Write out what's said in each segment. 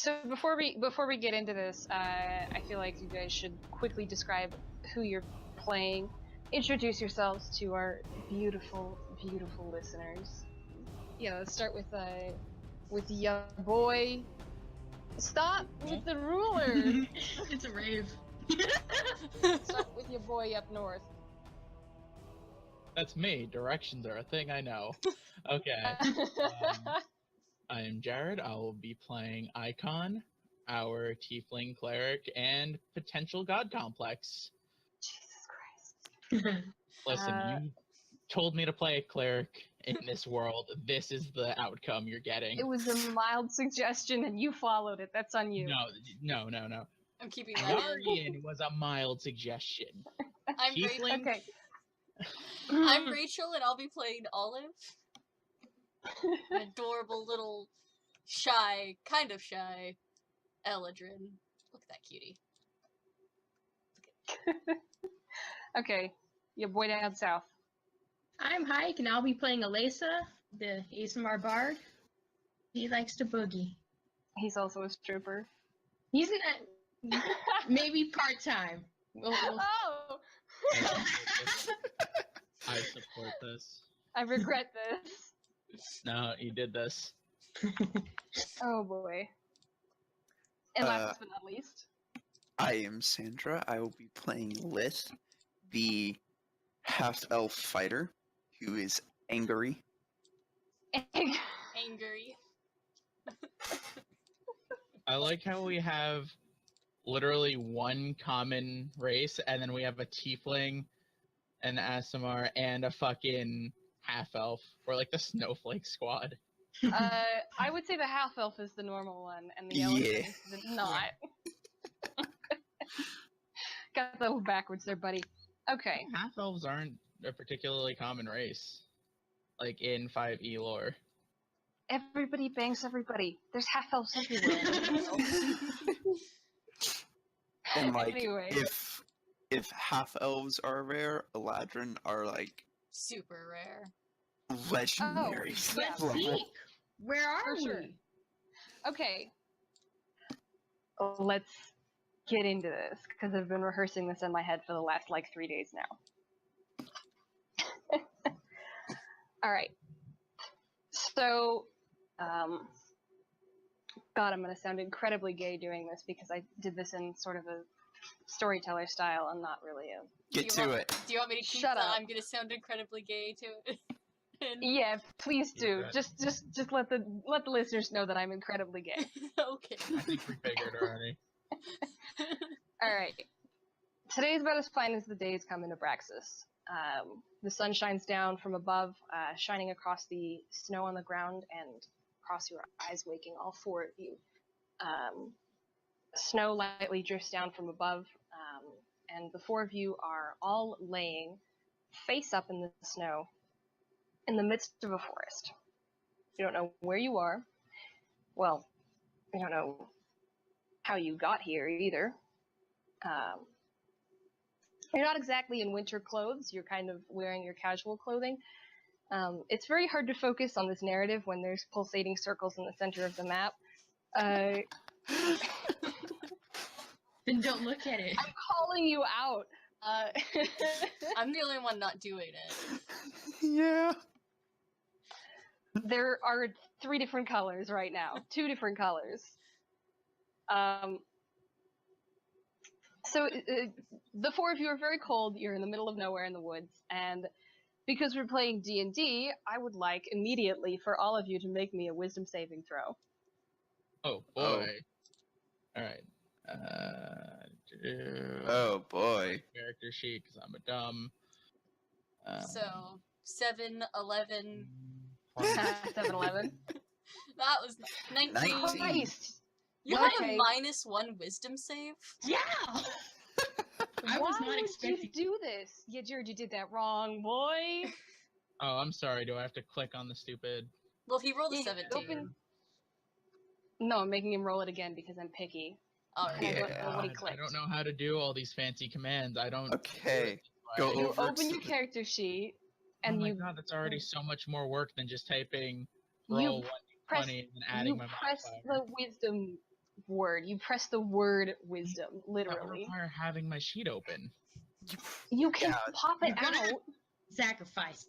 So before we get into this, I feel like you guys should quickly describe who you're playing. Introduce yourselves to our beautiful, beautiful listeners. Yeah, let's start with ya boy. Stop with the ruler. It's a rave. Start with your boy up north. That's me. Directions are a thing I know. Okay. I am Jared. I will be playing Icon, our tiefling cleric, and potential god complex. Jesus Christ. Listen, you told me to play a cleric in this world. This is the outcome you're getting. It was a mild suggestion and you followed it. That's on you. No. I'm keeping that in. Guardian was a mild suggestion. I'm Tiefling? Okay. I'm Rachel, and I'll be playing Olive. An adorable little kind of shy Eladrin. Look at that cutie. Okay, your boy down south. I'm Hike, and I'll be playing Alesa, the ASMR bard. He likes to boogie. He's also a stripper. He's maybe part-time. Oh! I support this. I regret this. No, he did this. Oh boy. And last but not least. I am Sandra. I will be playing Lith, the half-elf fighter who is angry. Angry. I like how we have literally one common race, and then we have a tiefling, an ASMR, and a fucking half-elf. We're like the snowflake squad. I would say the half-elf is the normal one, and the elf is not. Got that backwards there, buddy. Okay. Half-elves aren't a particularly common race, like in 5e lore. Everybody bangs everybody. There's half-elves everywhere. And like, Anyway. if half-elves are rare, Eladrin are like Super rare. legendary. Let's level. see. Where are For we? sure. Okay. Let's get into this, because I've been rehearsing this in my head for the last, 3 days now. Alright. So, God, I'm going to sound incredibly gay doing this, because I did this in sort of a storyteller style and not really a... Get to it. Do you want me to keep Shut the up. I'm gonna sound incredibly gay to it? Yeah, please do. Yeah. Just let the listeners know that I'm incredibly gay. Okay. I think we figured already. Alright. Today is about as fine as the days come in Abraxas. The sun shines down from above, shining across the snow on the ground and across your eyes, waking all four of you. Snow lightly drifts down from above, and the four of you are all laying face up in the snow in the midst of a forest. You don't know where you are. Well, you don't know how you got here either. You're not exactly in winter clothes. You're kind of wearing your casual clothing. It's very hard to focus on this narrative when there's pulsating circles in the center of the map. Then don't look at it. I'm calling you out. I'm the only one not doing it. Yeah. There are 3 different colors right now. 2 different colors. So the 4 of you are very cold. You're in the middle of nowhere in the woods, and because we're playing D&D, I would like immediately for all of you to make me a wisdom saving throw. Oh boy. Oh. Alright. Oh boy. Character sheet, because I'm a dumb. So 7, 11. 7-11. That was 19. 19. Christ! You had Okay. a -1 wisdom save? Yeah! I was Why not would expecting. you do this? Yeah, Jared, you did that wrong, boy. Oh, I'm sorry. Do I have to click on the stupid? Well, he rolled a Yeah, 17. open- No, I'm making him roll it again because I'm picky. Alright. Yeah. What he God, I clicked. don't know how to do all these fancy commands. I don't. Okay. do it. Go You over open to your the- character sheet, Oh and my you god, that's already so much more work than just typing You roll press 1d20 and adding you my press modifier. the wisdom word. You press the word wisdom, That would literally. require having my sheet open. You can Yeah, pop it You're gonna- out. Sacrifice.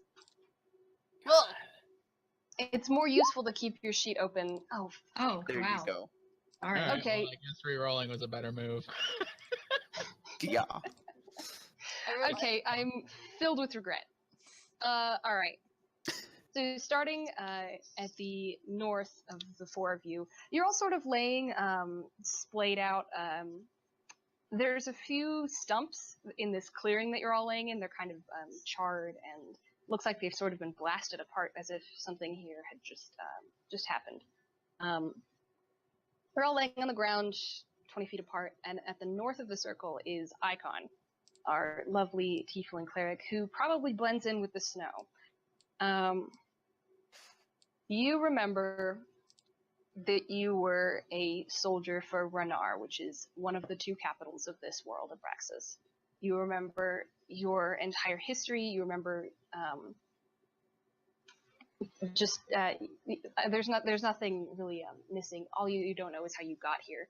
Well, It's more useful to keep your sheet open. Oh, Oh, there wow. you go. All right. Alright, Okay. well, I guess re-rolling was a better move. Yeah. I wrote okay, I'm filled with regret. Alright. So starting at the north of the four of you, you're all sort of laying splayed out. There's a few stumps in this clearing that you're all laying in. They're kind of charred and looks like they've sort of been blasted apart as if something here had just happened. They're all laying on the ground 20 feet apart, and at the north of the circle is Icon, our lovely tiefling cleric, who probably blends in with the snow. You remember that you were a soldier for Ranar, which is one of the two capitals of this world, Abraxas. You remember your entire history. You remember there's nothing really missing. All you don't know is how you got here.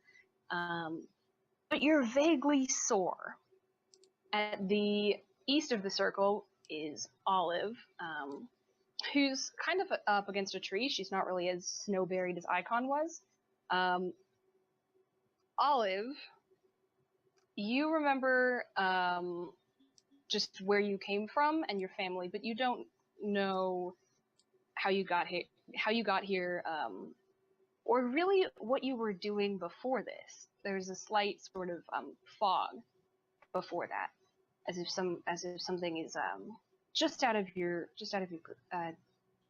But you're vaguely sore. At the east of the circle is Olive, who's kind of up against a tree. She's not really as snow-buried as Icon was. Olive, you remember just where you came from and your family, but you don't know how you got here, or really what you were doing before this. There's a slight sort of fog before that, as if something is just out of your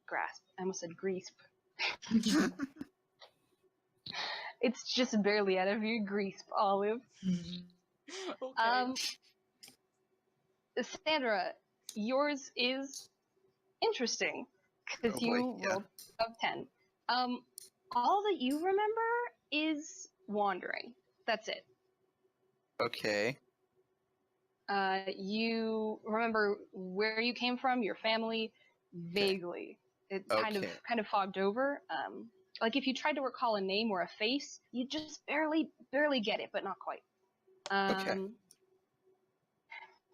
grasp. I almost said greasp. It's just barely out of your greasp, Olive. okay. Sandra, yours is interesting because Oh boy, you yeah. rolled of 10. All that you remember is wandering. That's it. Okay. You remember where you came from, your family, vaguely. It kind of fogged over. Like if you tried to recall a name or a face, you just barely get it, but not quite. Okay.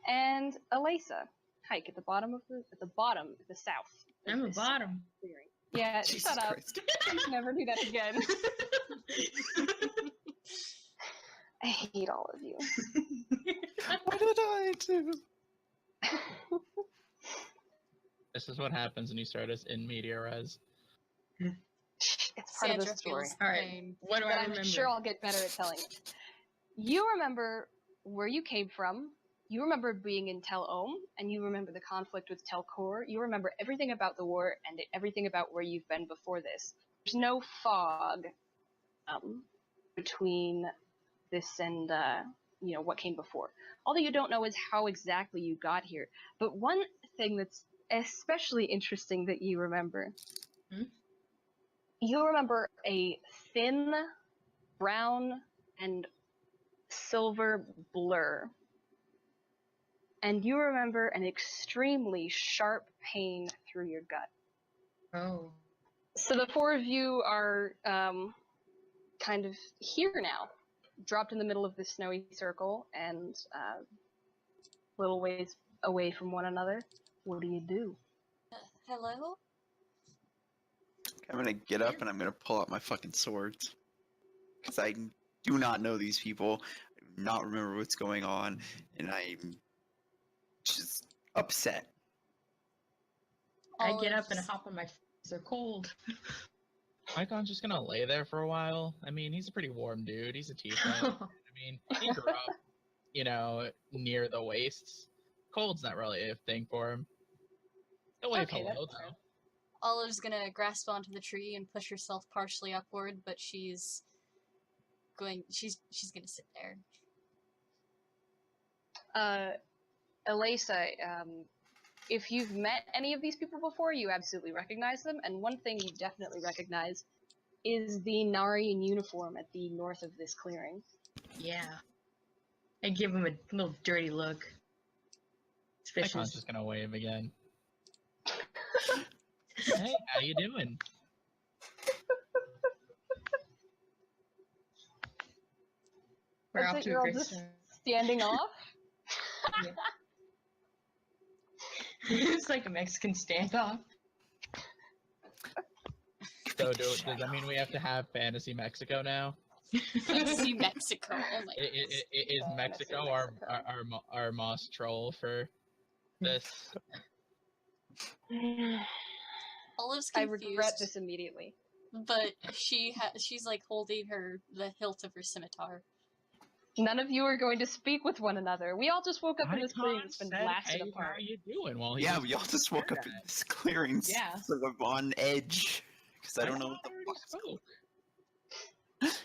And Elisa, hike at the south. of I'm a this bottom. clearing. Yeah, Jesus shut up. Christ. Please never do that again. I hate all of you. What did I do? This is what happens when you start us in media res. It's part of Sandra the story. feels All right. pain. What do But I I'm remember? sure I'll get better at telling it. You remember where you came from. You remember being in Tel Om, and you remember the conflict with Tel Kor. You remember everything about the war and everything about where you've been before this. There's no fog between this and what came before. All that you don't know is how exactly you got here. But one thing that's especially interesting that you remember. You remember a thin, brown, and silver blur. And you remember an extremely sharp pain through your gut. Oh. So the four of you are kind of here now, dropped in the middle of this snowy circle and little ways away from one another. What do you do? Hello? I'm gonna get up and I'm gonna pull out my fucking swords. Because I do not know these people. I do not remember what's going on. And I'm just upset. I get up and Olives. hop on my they're cold. Icon's just gonna lay there for a while. I mean, he's a pretty warm dude. He's a tiefling. I mean, he grew up, near the wastes. Cold's not really a thing for him. He'll wave Okay, hello, that's fair. though. Olive's gonna grasp onto the tree and push herself partially upward, but she's gonna sit there. Elisa, if you've met any of these people before, you absolutely recognize them, and one thing you definitely recognize is the Narian uniform at the north of this clearing. Yeah. I give him a little dirty look. Icon's Suspicious. just gonna wave again. Hey, how you doing? We're That's off it, to a you're all great just start. standing off? It's like a Mexican standoff. So does that mean we have to have Fantasy Mexico now? Fantasy Mexico. Oh my god. Is Mexico our Moss troll for this? Olive's I confused, regret this immediately. but she's like holding the hilt of her scimitar. None of you are going to speak with one another. We all just woke up in this clearing Icon that's been said, blasted "Hey, apart. how you doing?" Well, Yeah, we all just woke up in this clearing, Yeah. sort of on edge, because I don't know what the already fuck's going. spoke.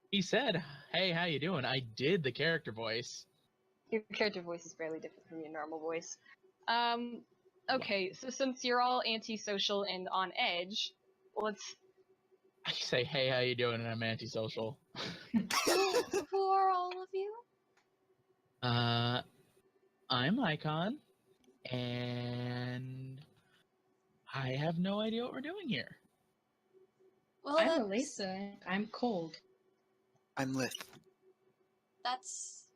He said, "Hey, how you doing?" I did the character voice. Your character voice is fairly different from your normal voice. Okay, so since you're all antisocial and on edge, let's... I say, "Hey, how you doing?" and I'm antisocial. Who are all of you? I'm Icon, and I have no idea what we're doing here. Well, I'm that's, Elisa. I'm cold. I'm Lith. that's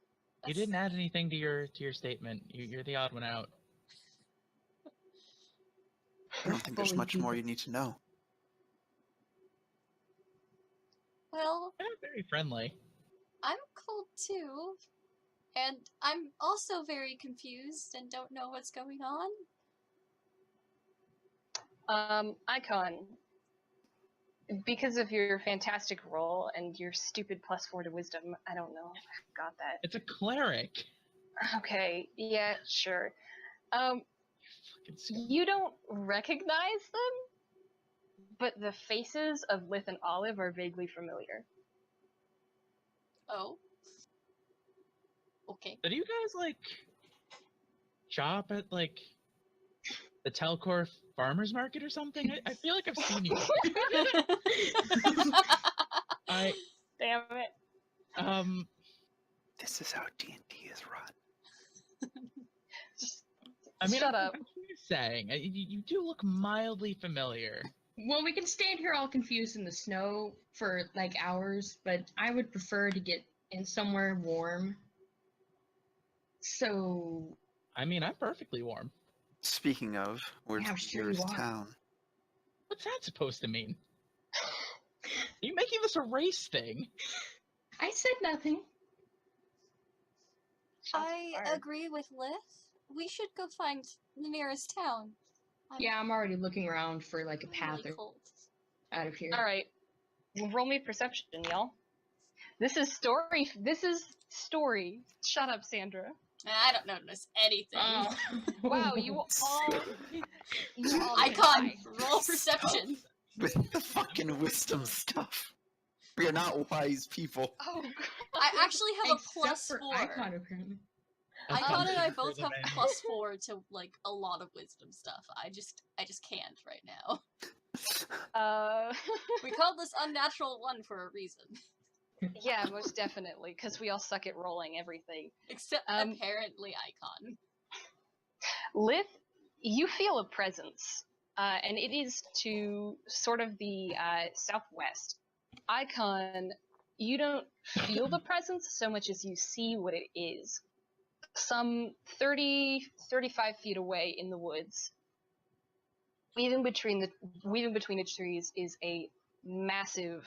You didn't add anything to your statement. You're the odd one out. I don't think there's Fully much more human. you need to know. well, I'm very friendly. I'm cold too, and I'm also very confused and don't know what's going on. Icon, because of your fantastic roll and your stupid +4 to wisdom, I don't know, I got that. It's a cleric. Okay, yeah, sure. Fucking scum. You don't recognize them, but the faces of Lith and Olive are vaguely familiar. Oh. Okay. So do you guys like shop at like the Telcor farmers market or something? I feel like I've seen you. I Damn it. This is how D&D is run. Just I mean, shut up. I'm just saying, you do look mildly familiar. Well, we can stand here all confused in the snow for like hours, but I would prefer to get in somewhere warm. So, I mean, I'm perfectly warm. Speaking of, where's Yeah, I'm the sure you nearest are. town? What's that supposed to mean? Are you making this a race thing? I said nothing. Shots I fired. agree with Lith. We should go find the nearest town. Yeah, I'm already looking around for like a I'm path really cold. out of here. Alright. Roll me perception, y'all. This is story. Shut up, Sandra. I don't notice anything. Oh. Wow, you all Icon, lie. roll perception. With the fucking wisdom stuff. We are not wise people. Oh, I actually have a Except for +4. Icon, apparently. Icon and I For both the have man. +4 to like a lot of wisdom stuff. I just can't right now. We called this UnNatural 1 for a reason. yeah, most definitely, because we all suck at rolling everything. Except apparently Icon. Lith, you feel a presence, and it is to sort of the southwest. Icon, you don't feel the presence so much as you see what it is. Some 35 feet away in the woods, weaving between its trees, is a massive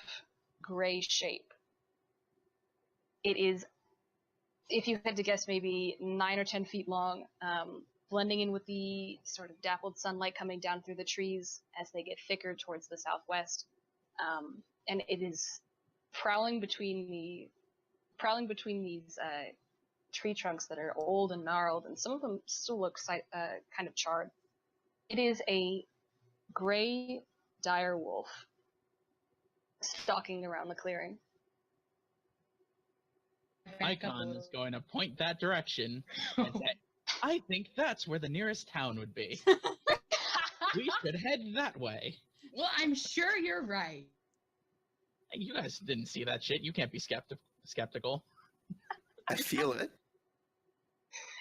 gray shape. It is, if you had to guess, maybe 9 or 10 feet long, blending in with the sort of dappled sunlight coming down through the trees as they get thicker towards the southwest. And it is prowling between these tree trunks that are old and gnarled, and some of them still look kind of charred. It is a gray dire wolf stalking around the clearing. Icon is going to point that direction and say, I think that's where the nearest town would be. We should head that way. Well, I'm sure you're right. You guys didn't see that shit. You can't be skeptical. I feel it.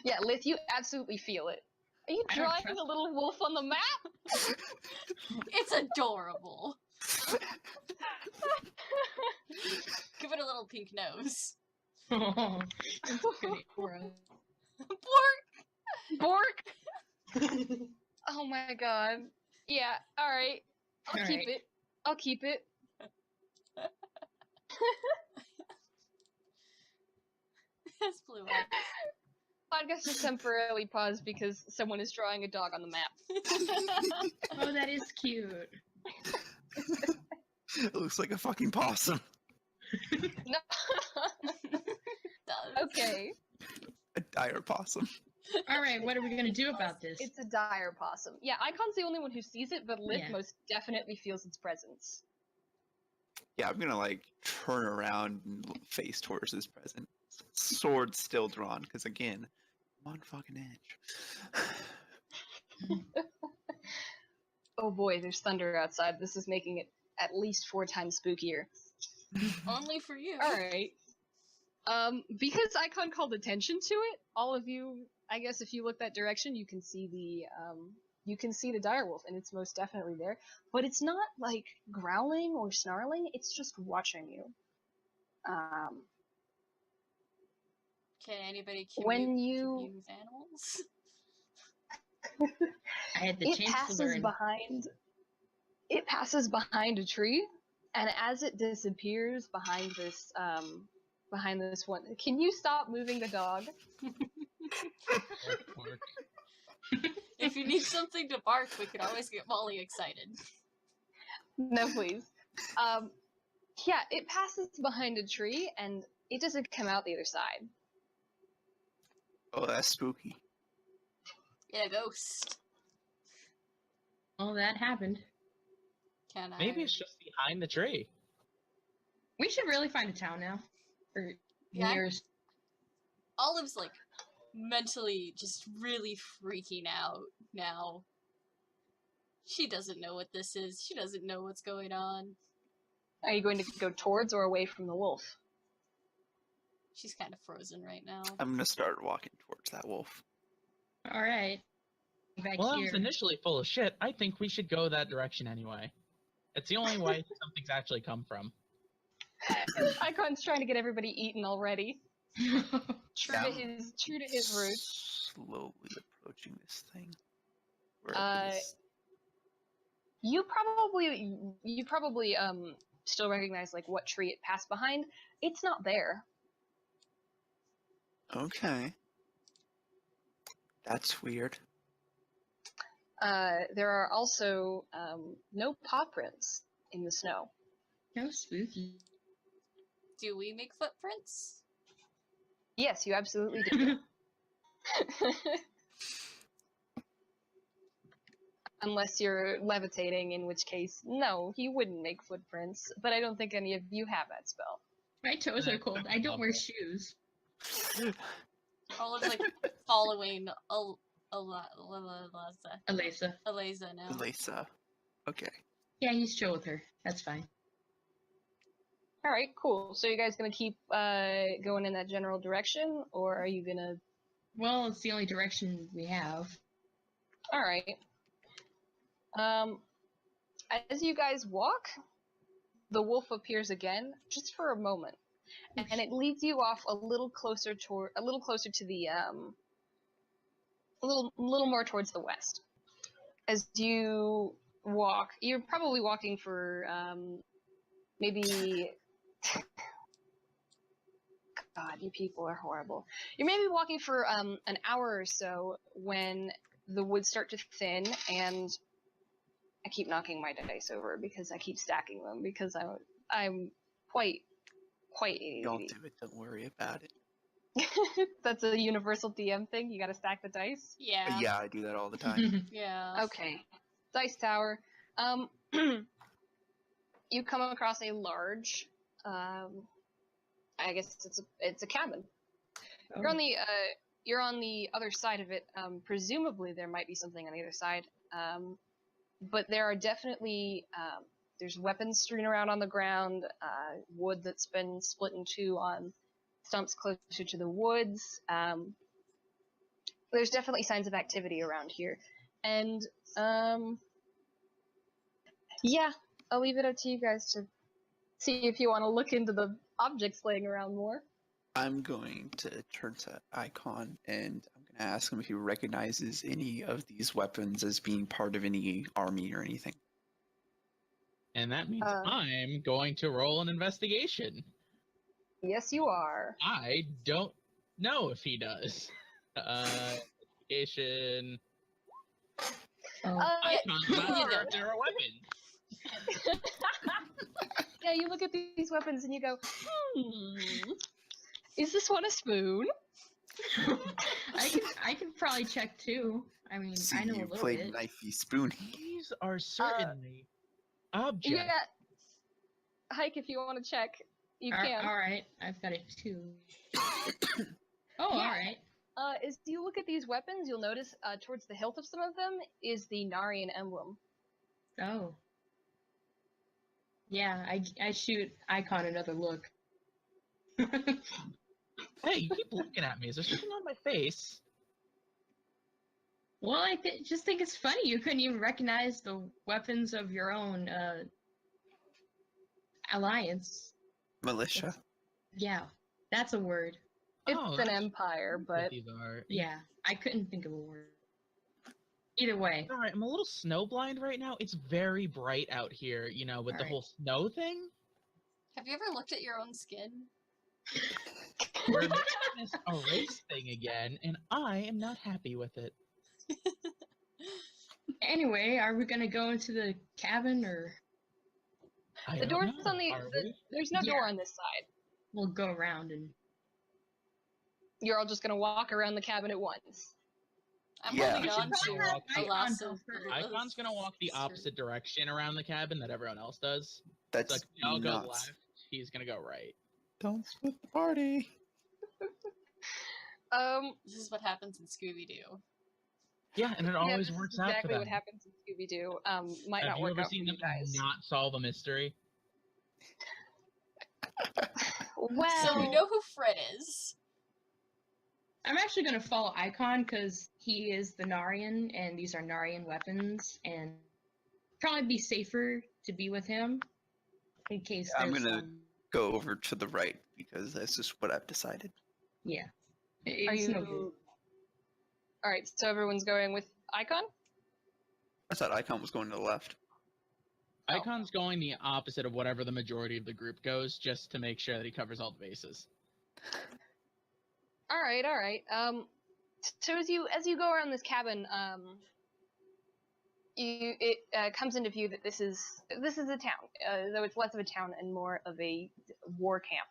Yeah, Lith, you absolutely feel it. Are you I don't drawing trust a little wolf on the map? It's adorable. Give it a little pink nose. Oh, that's great for us. Bork! Oh my god. Yeah, alright. I'll keep Alright. it. I'll keep it. Yes, blue eyes. Podcast just temporarily paused because someone is drawing a dog on the map. Oh, that is cute. It looks like a fucking possum. No. Does. Okay. A dire possum. Alright, what are we gonna do about this? It's a dire possum. Yeah, Icon's the only one who sees it, but Lith Yeah. most definitely feels its presence. Yeah, I'm gonna like turn around and face towards his presence. Sword still drawn, because again, I'm on fucking edge. Oh boy, there's thunder outside. This is making it at least 4 times spookier. Only for you. Alright. Because Icon called attention to it, all of you, I guess if you look that direction, you can see the direwolf, and it's most definitely there. But it's not, like, growling or snarling, it's just watching you. Can anybody When commune with animals? I had the it chance to passes learn. it passes behind a tree, and as it disappears behind this one, can you stop moving the dog? Bork. If you need something to bark, we could always get Molly excited. No, please. Yeah, it passes behind a tree, and it doesn't come out the other side. Oh, that's spooky. Yeah, ghost. Oh, that happened. Can I? Maybe it's just behind the tree. We should really find a town now. Or Yeah. nearest. Olive's like mentally just really freaking out now. She doesn't know what this is. She doesn't know what's going on. Are you going to go towards or away from the wolf? She's kind of frozen right now. I'm gonna start walking towards that wolf. Alright. Back Well, I here. was initially full of shit. I think we should go that direction anyway. It's the only way something's actually come from. Icon's trying to get everybody eaten already. True Yeah. to his roots. Slowly approaching this thing. Where this- You probably still recognize like what tree it passed behind. It's not there. Okay. That's weird. There are also no paw prints in the snow. How spooky. Do we make footprints? Yes, you absolutely do. Unless you're levitating, in which case, no, he wouldn't make footprints. But I don't think any of you have that spell. My toes are cold. I don't wear shoes. Olive's like following Alisa. Eliza now. Lisa. Okay. Yeah, he's chill with her. That's fine. All right, cool. So you guys gonna keep going in that general direction, or are you gonna? Well, it's the only direction we have. All right. As you guys walk, the wolf appears again, just for a moment, and it leads you off a little closer to the a little more towards the west. As you walk, you're probably walking for maybe. God, you people are horrible. You're maybe walking for an hour or so when the woods start to thin, and I keep knocking my dice over because I keep stacking them because I'm quite Don't ADD. do it. Don't worry about it. That's a universal DM thing. You got to stack the dice. Yeah. Yeah, I do that all the time. Yeah. Okay, dice tower. You come across a large. I guess it's a cabin. Oh. You're on the other side of it. Presumably there might be something on the other side. But there are definitely there's weapons strewn around on the ground, wood that's been split in two on stumps closer to the woods. There's definitely signs of activity around here, and yeah, I'll leave it up to you guys to see if you want to look into the objects laying around more. I'm going to turn to Icon and I'm going to ask him if he recognizes any of these weapons as being part of any army or anything. And that means Uh. I'm going to roll an investigation. Yes, you are. I don't know if he does. Investigation. Oh, Icon, you not don't sure if there are weapons. Yeah, you look at these weapons and you go, is this one a spoon? I can probably check too. I mean, See, I know a you little played bit. knifey spoony. These are certainly objects. Yeah. Hike, if you want to check, you can. All right, I've got it too. Oh, Yeah. all right. As you look at these weapons, you'll notice towards the hilt of some of them is the Narian emblem. Oh. Yeah, I shoot Icon another look. Hey, you keep looking at me. Is there something on my face? Well, I just think it's funny you couldn't even recognize the weapons of your own alliance. Militia. Yeah, that's a word. It's Oh, an that's empire, what but these are. Yeah, I couldn't think of a word. Either way. All right, I'm a little snowblind right now. It's very bright out here, you know, with the Alright. whole snow thing. Have you ever looked at your own skin? We're doing this erase thing again, and I am not happy with it. Anyway, are we gonna go into the cabin or I the don't door's know. on the. Are we? There's no Yeah. door on this side. we'll go around and You're all just gonna walk around the cabin at once. I'm Yeah. holding We should on probably to walk a Icon loss go of. first. Icon's gonna walk the opposite direction around the cabin that everyone else does. That's It's like we all go nuts. left, he's gonna go right. Don't split the party. This is what happens in Scooby Doo. Yeah, and it Yeah, always this is works out for exactly them. what happens in Scooby Doo. Might Have not you work ever out for seen you them guys. not solve a mystery? Well, So we know who Fred is. I'm actually gonna follow Icon because he is the Narian and these are Narian weapons and probably be safer to be with him in case I'm there's gonna go over to the right because that's just what I've decided. yeah. are It's you? no good. All right, so everyone's going with Icon. I thought Icon was going to the left. Oh. Icon's going the opposite of whatever the majority of the group goes, just to make sure that he covers all the bases. All right, all right. So as you go around this cabin, it comes into view that this is a town, though it's less of a town and more of a war camp.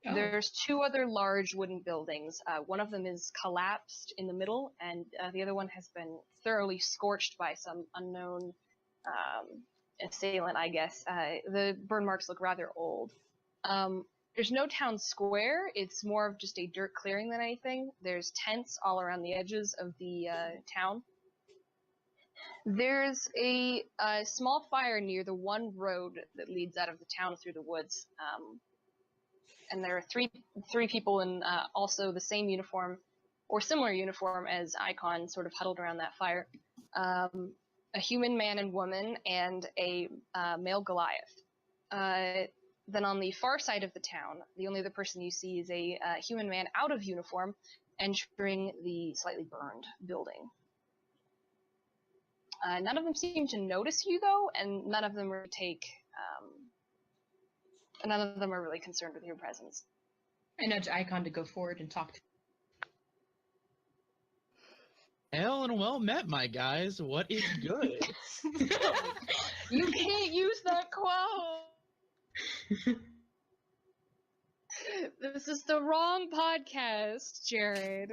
Oh. There's two other large wooden buildings. One of them is collapsed in the middle, and the other one has been thoroughly scorched by some unknown assailant, I guess. The burn marks look rather old. There's no town square. It's more of just a dirt clearing than anything. There's tents all around the edges of the town. There's a small fire near the one road that leads out of the town through the woods. And there are three people in also the same uniform or similar uniform as Icon, sort of huddled around that fire. A human man and woman and a male Goliath. Then on the far side of the town, the only other person you see is a human man out of uniform entering the slightly burned building. None of them seem to notice you, though, and none of them none of them are really concerned with your presence. I nudge Icon to go forward and talk to Hail and well met, my guys. What is good? You can't use that quote! This is the wrong podcast, Jared.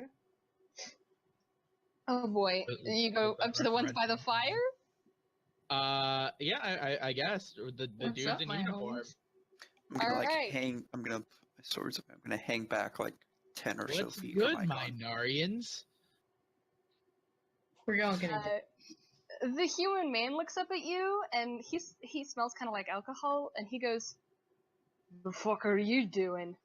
Oh boy. You go up to the ones by the fire? Yeah, I guess the What's dudes up, in my uniform. homies? I'm gonna Alright. I'm gonna put my swords up. I'm gonna hang back like 10 or so What's feet good, from my Icon. Narians? We're all gonna do The human man looks up at you, and he smells kind of like alcohol, and he goes, "The fuck are you doing?"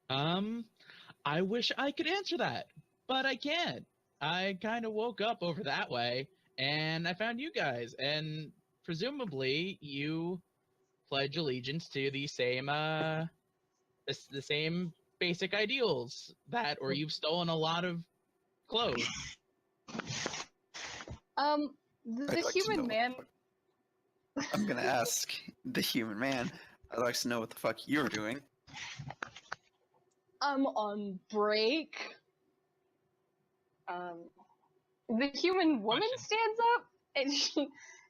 I wish I could answer that, but I can't. I kind of woke up over that way, and I found you guys, and presumably you pledge allegiance to the same basic ideals that, or you've stolen a lot of clothes. The I'd like to human know man. I'm gonna ask the human man. I'd like to know what the fuck you're doing. I'm on break. The human woman Question. stands up and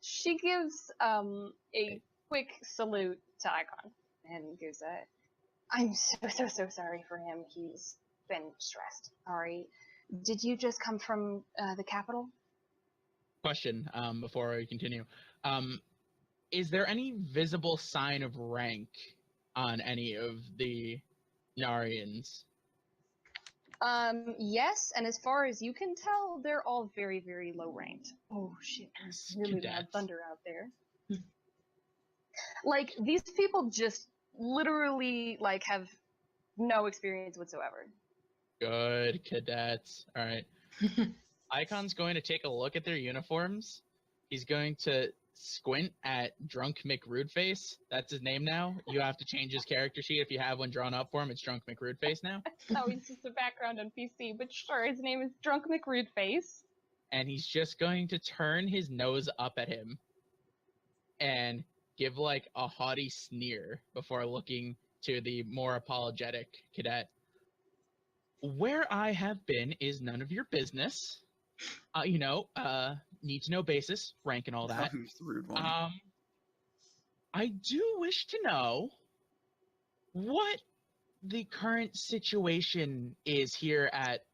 she gives a quick salute to Icon and goes, I'm so sorry for him. He's been stressed. Sorry. Did you just come from the capital? Question, before we continue. Is there any visible sign of rank on any of the Narians? Yes, and as far as you can tell, they're all very, very low ranked. Oh shit, there's really loud Cadets. thunder out there. Like, these people just literally, like, have no experience whatsoever. Good cadets. All right. Icon's going to take a look at their uniforms. He's going to squint at Drunk McRudeface. That's his name now. You have to change his character sheet if you have one drawn up for him. It's Drunk McRudeface now. Oh, he's just a background on PC, but sure, his name is Drunk McRudeface. And he's just going to turn his nose up at him and give like a haughty sneer before looking to the more apologetic cadet. Where I have been is none of your business. Need to know basis, rank, and all that. Who's the rude one? I do wish to know what the current situation is here at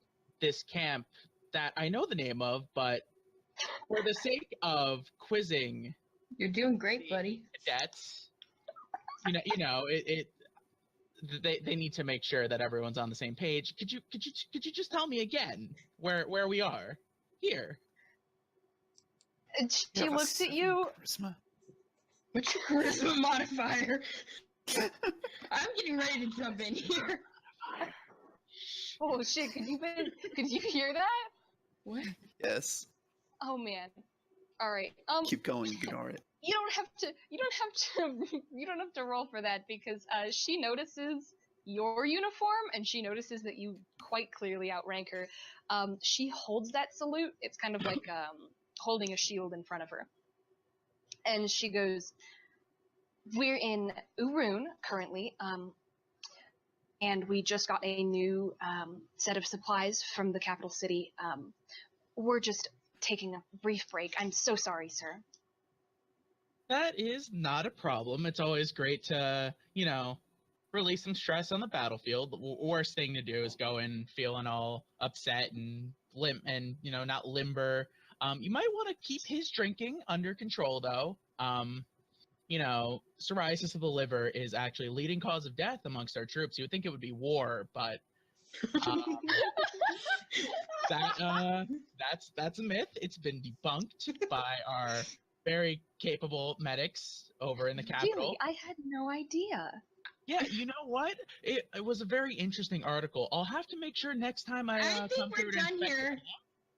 this camp that I know the name of, but for the sake of quizzing You're doing great, buddy. cadets, they need to make sure that everyone's on the same page. Could you just tell me again where we are here? And she You have a looks at 7 you. Charisma? What's your charisma modifier? I'm getting ready to jump in here. Oh shit, could you hear that? What? Yes. Oh man. Alright. Keep going. Ignore it. You don't have to roll for that because she notices your uniform and she notices that you quite clearly outrank her. She holds that salute. It's kind of like holding a shield in front of her. And she goes, we're in Urun currently, and we just got a new set of supplies from the capital city. We're just taking a brief break. I'm so sorry, sir. That is not a problem. It's always great to, release some stress on the battlefield. The worst thing to do is go in feeling all upset and not limber. You might want to keep his drinking under control, though. Psoriasis of the liver is actually a leading cause of death amongst our troops. You would think it would be war, but that's a myth. It's been debunked by our very capable medics over in the capital. Really? I had no idea. Yeah, you know what? It was a very interesting article. I'll have to make sure next time I I think come we're through to done inspect here.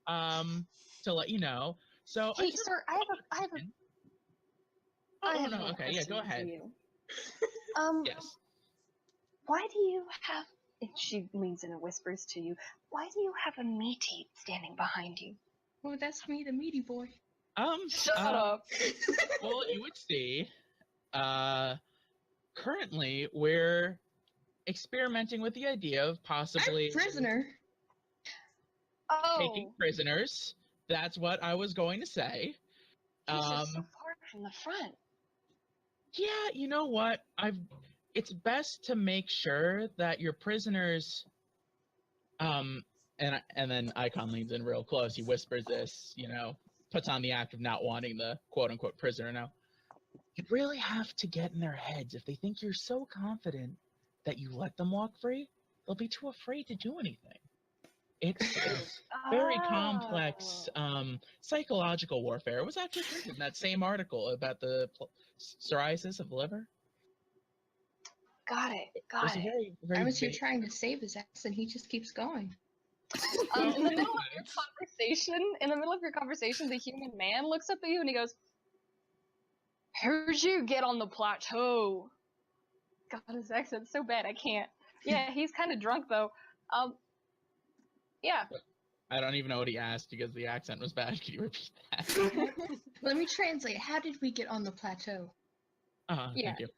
it, to let you know. So Hey, sir, I have a okay, yeah, go question for ahead. you. Yes. Why do you have, and she leans in and whispers to you, why do you have a meaty standing behind you? Oh, that's me, the meaty boy. Shut up. Well, you would see. Currently, we're experimenting with the idea of possibly I'm prisoner. taking Oh, prisoners. That's what I was going to say. he's just so far from the front. Yeah, you know what? It's best to make sure that your prisoners and then Icon leans in real close. He whispers this, puts on the act of not wanting the quote unquote prisoner now. You really have to get in their heads. If they think you're so confident that you let them walk free, they'll be too afraid to do anything. It's very complex psychological warfare. It was actually printed in that same article about the psoriasis of the liver. Got it. It Got was a it. very, very I was here big- trying to save his ass, and he just keeps going. In the middle of your conversation, the human man looks up at you and he goes, "Heard you get on the plateau." God, his accent's so bad I can't. Yeah, he's kind of drunk though. Yeah. I don't even know what he asked because the accent was bad. Can you repeat that? Let me translate. How did we get on the plateau? Yeah. Thank you.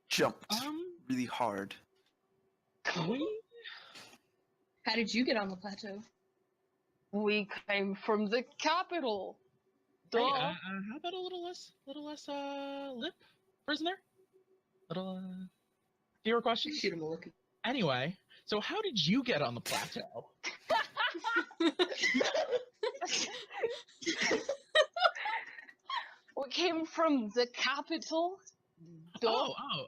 Jumped really hard. We How did you get on the plateau? We came from the capital. Duh. Hey, how about a little less lip, prisoner? Little fewer questions. Shoot him a look. Anyway, so how did you get on the plateau? We came from the capital. Duh. Oh.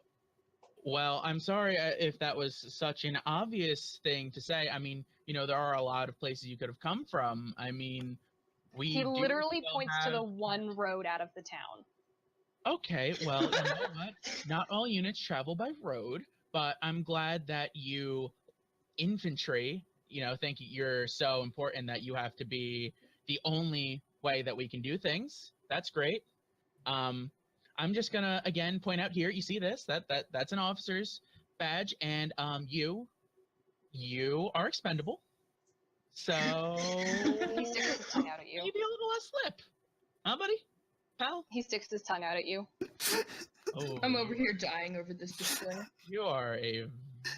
Well, I'm sorry if that was such an obvious thing to say. I mean, there are a lot of places you could have come from. I mean, He do literally still points to have- the one road out of the town. Okay, well, you know what? Not all units travel by road, but I'm glad that you infantry, think you're so important that you have to be the only way that we can do things. That's great. I'm just gonna again point out here. You see this? That's an officer's badge, and you are expendable. So He sticks his tongue out at you. maybe a little less slip, huh, buddy? Pal? He sticks his tongue out at you. Oh, I'm over here dying over this display. You are a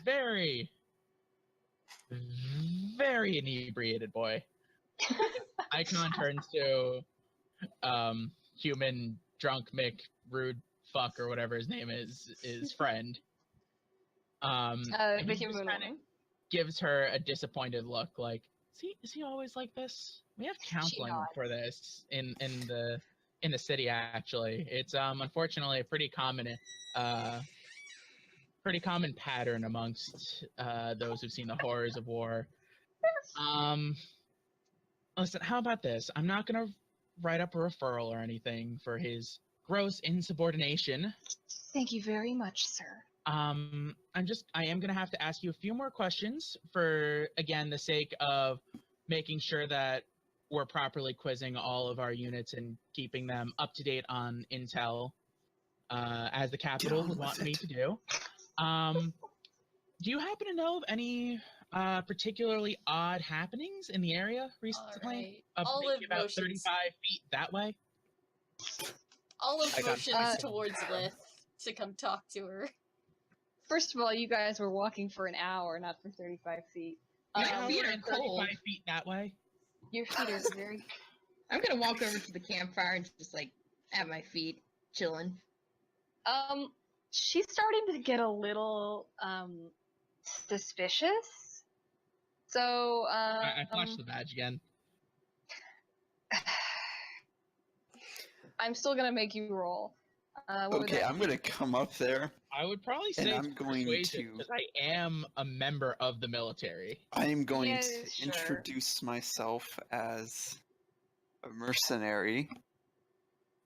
very, very inebriated boy. Icon turns to human drunk Mick rude fuck or whatever his name is friend. And The he just human kinda woman. gives her a disappointed look, like, is he always like this? We have counseling nods. for this in the city. Actually, it's unfortunately a pretty common pattern amongst those who've seen the horrors of war. Listen, how about this? I'm not gonna write up a referral or anything for his gross insubordination. Thank you very much, sir. I am gonna have to ask you a few more questions for, again, the sake of making sure that we're properly quizzing all of our units and keeping them up to date on intel, as the capital would want me to do. Do you happen to know of any particularly odd happenings in the area recently? Alright. Olive Maybe about motions. 35 feet that way? Olive I got motions it. towards Lith to come talk to her. First of all, you guys were walking for an hour, not for 35 feet. My An feet hour are and cold. 35 feet that way? Your feet are very... I'm gonna walk over to the campfire and just like at my feet, chilling. She's starting to get a little, suspicious. So, I flashed the badge again. I'm still gonna make you roll. What would Okay, that I'm be? gonna come up there. I would probably And say I'm it's going persuasion, to- because I am a member of the military. I am going Yeah, to sure. introduce myself as a mercenary.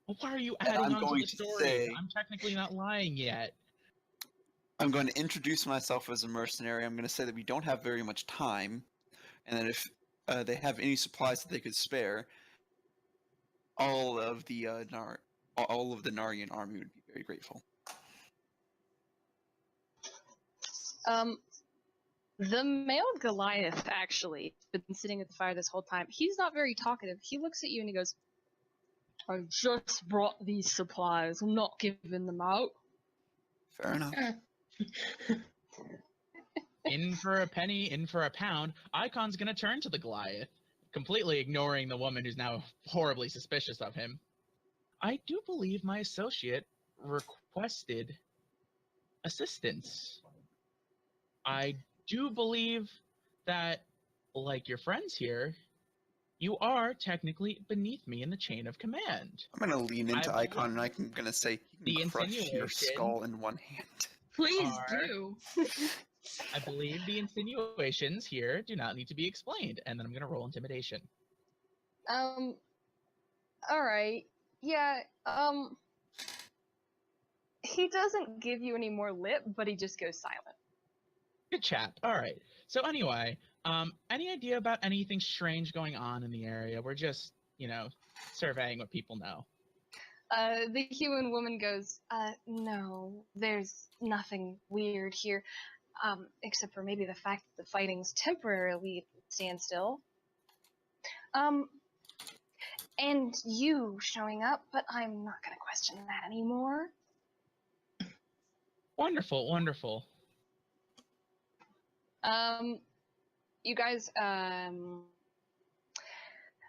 Well, why are you And adding I'm on to going the to story? say- I'm technically not lying yet. I'm going to introduce myself as a mercenary. I'm going to say that we don't have very much time, and that if they have any supplies that they could spare, all of the Narian army would be very grateful. The male Goliath actually has been sitting at the fire this whole time. He's not very talkative. He looks at you and he goes, "I just brought these supplies. I'm not giving them out." Fair enough. In for a penny, in for a pound. Icon's gonna turn to the Goliath, completely ignoring the woman who's now horribly suspicious of him. I do believe my associate requested assistance. I do believe that, like your friends here, you are technically beneath me in the chain of command. I'm going to lean into I Icon, and I'm going to say, The you can crush your insinuation- skull in one hand. Please Are- do. I believe the insinuations here do not need to be explained, and then I'm gonna roll intimidation. Alright. Yeah, he doesn't give you any more lip, but he just goes silent. Good chap. All right. So anyway, any idea about anything strange going on in the area? We're just, surveying what people know. The human woman goes, "No, there's nothing weird here. except for maybe the fact that the fighting's temporarily standstill. And you showing up, but I'm not gonna question that anymore. Wonderful, wonderful. You guys, the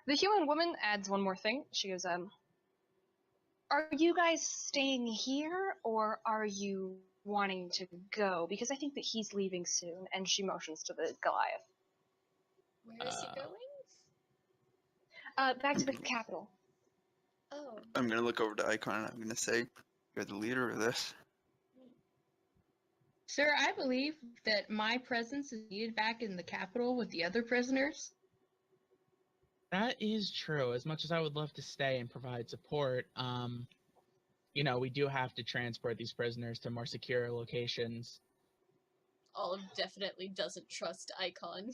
human woman adds one more thing. She goes, are you guys staying here, or are you wanting to go? Because I think that he's leaving soon, and she motions to the Goliath. Where is he going? Back to the capital. Oh. I'm gonna look over to Icon and I'm gonna say, "You're the leader of this." Sir, I believe that my presence is needed back in the capital with the other prisoners. That is true. As much as I would love to stay and provide support, we do have to transport these prisoners to more secure locations. Olive definitely doesn't trust Icon.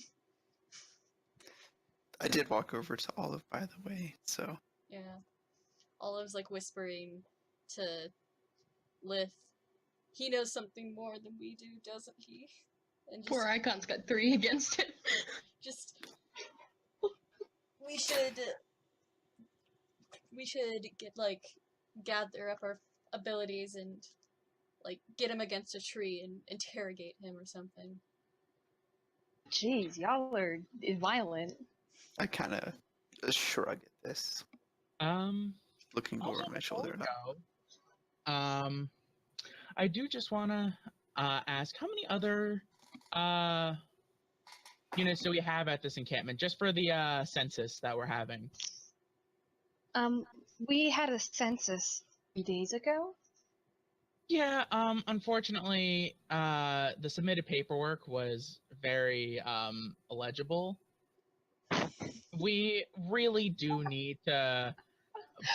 I did walk over to Olive, by the way, so. Yeah. Olive's like whispering to Lith. He knows something more than we do, doesn't he? And just, Poor Icon's got 3 against it. just we should gather up our abilities and get him against a tree and interrogate him or something. Jeez, y'all are violent. I kind of shrug at this, looking over my shoulder. I do just want to ask, how many other units do we have at this encampment, just for the census that we're having? We had a census 3 days ago. Yeah, unfortunately, the submitted paperwork was very illegible. We really do need to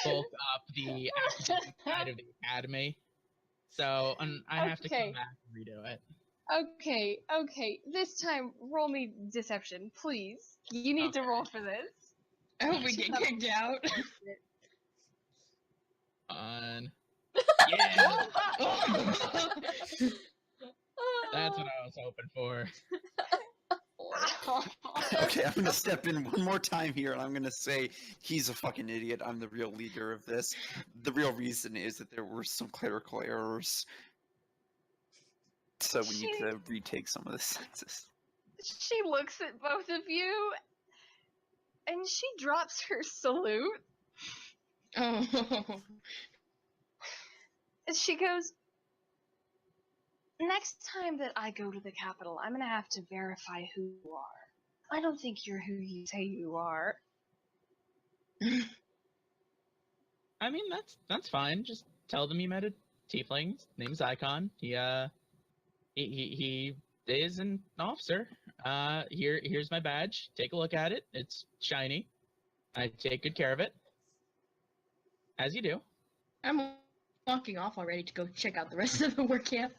bulk up the academic side of the academy. So I have to come back and redo it. Okay. This time, roll me deception, please. You need to roll for this. I hope we get kicked out. On. Yeah! That's what I was hoping for. Okay, I'm gonna step in one more time here, and I'm gonna say he's a fucking idiot. I'm the real leader of this. The real reason is that there were some clerical errors, so we need to retake some of the census. She looks at both of you, and she drops her salute. Oh. And she goes, next time that I go to the capital, I'm gonna have to verify who you are. I don't think you're who you say you are. I mean, that's fine. Just tell them you met a tiefling. His name's Icon. He is an officer. Here's my badge. Take a look at it. It's shiny. I take good care of it, as you do. I'm walking off already to go check out the rest of the work camp.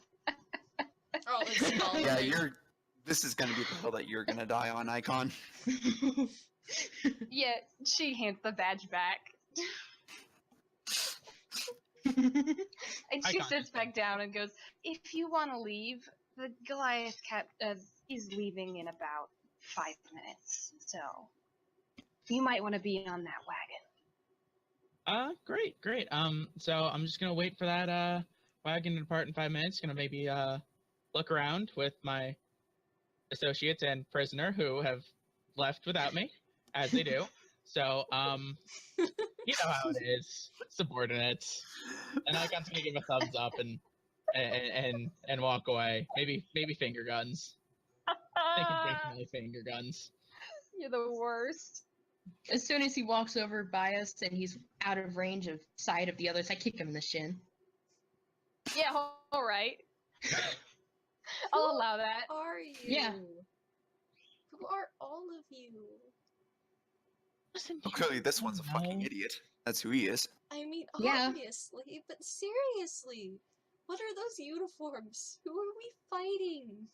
Oh, it's all Yeah, this is gonna be the hill that you're gonna die on, Icon. Yeah, she hands the badge back. And she sits back down and goes, if you want to leave, the Goliath is leaving in about 5 minutes, so you might want to be on that wagon. Great. So I'm just gonna wait for that wagon to depart in 5 minutes. Gonna maybe look around with my associates and prisoner who have left without me, as they do. So you know how it is, subordinates. And Icon's gonna give a thumbs up and walk away. Maybe finger guns. They can definitely finger guns. You're the worst. As soon as he walks over by us and he's out of range of sight of the others, I kick him in the shin. Yeah, alright. I'll allow that. Who are you? Yeah. Who are all of you? Listen, Well, clearly this one's a fucking No. idiot. That's who he is. I mean, Yeah. obviously, but seriously, what are those uniforms? Who are we fighting?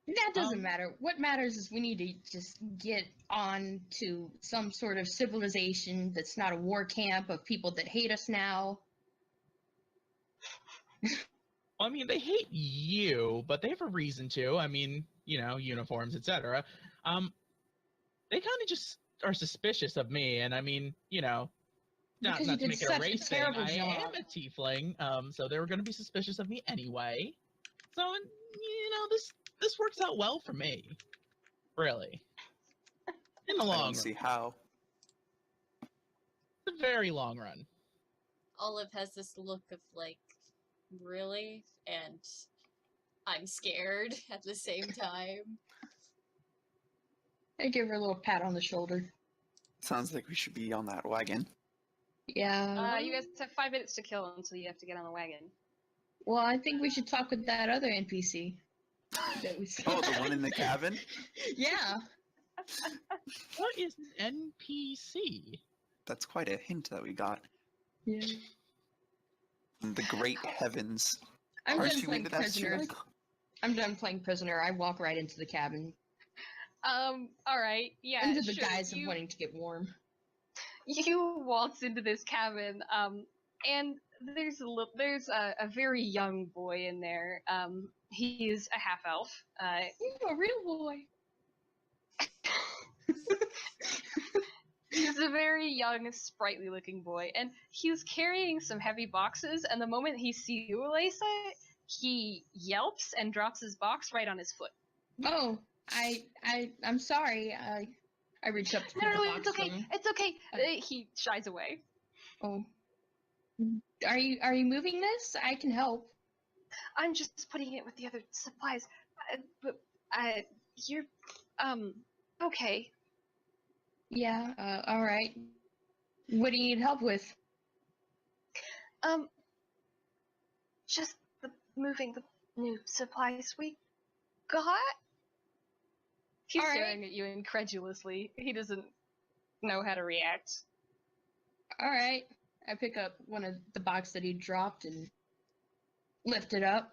That doesn't matter. What matters is we need to just get on to some sort of civilization that's not a war camp of people that hate us now. Well, I mean, they hate you, but they have a reason to. I mean, uniforms, etc. They kind of just are suspicious of me, and I mean, Because you not to did make it a such a race thing. terrible I job. am a tiefling, so they were going to be suspicious of me anyway. So, this works out well for me, really. In the I long don't run, see how. the very long run. Olive has this look of like, really? And I'm scared at the same time. I give her a little pat on the shoulder. Sounds like we should be on that wagon. Yeah. You guys have 5 minutes to kill until you have to get on the wagon. Well, I think we should talk with that other NPC. That we saw. Oh, the one in the cabin? Yeah. What is an NPC? That's quite a hint that we got. Yeah. From the great heavens. I'm Aren't done you playing into that prisoner. shit? I'm done playing prisoner. I walk right into the cabin. Alright, yeah, Under the sure, guise of wanting to get warm. You waltz into this cabin, and there's a very young boy in there. He's a half elf. You're a real boy. He's a very young, sprightly looking boy, and he's carrying some heavy boxes, and the moment he sees you, Elisa, he yelps and drops his box right on his foot. Oh, I'm sorry. I reached up to pick No, the box it's okay. from him. It's okay. He shies away. Oh. Are you moving this? I can help. I'm just putting it with the other supplies. You're, okay. Yeah, alright. What do you need help with? Just moving the new supplies we got? He's All right. staring at you incredulously. He doesn't know how to react. Alright. I pick up one of the box that he dropped and lift it up.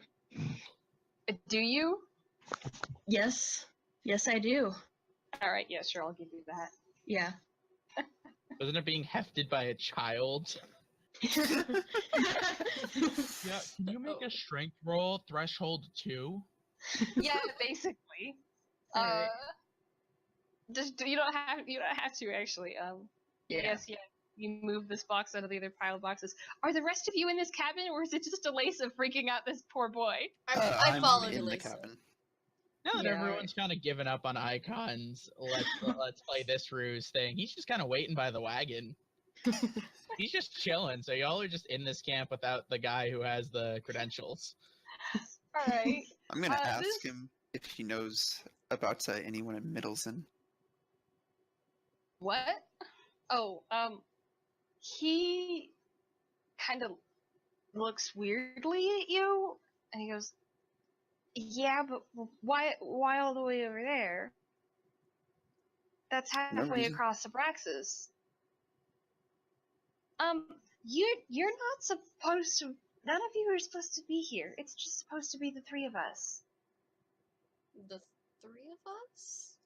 Do you? Yes. Yes, I do. Alright, yeah, sure, I'll give you that. Yeah. Wasn't it being hefted by a child? Yeah, can you make a strength roll threshold 2? Yeah, basically. Alright. Just you don't have to actually. Yeah. Yes, yeah. You move this box out of the other pile of boxes. Are the rest of you in this cabin, or is it just Elisa freaking out this poor boy? I I'm followed in the Elisa. cabin. Now that Yeah, everyone's kind of given up on icons, let's play this ruse thing. He's just kind of waiting by the wagon. He's just chilling. So y'all are just in this camp without the guy who has the credentials. All right. I'm gonna ask this- him if he knows about anyone in Middleton. What? Oh, he kind of looks weirdly at you, and he goes, "Yeah, but why all the way over there? That's halfway reason. across Abraxas. You're not supposed to. None of you are supposed to be here. It's just supposed to be the 3 of us." The 3 of us?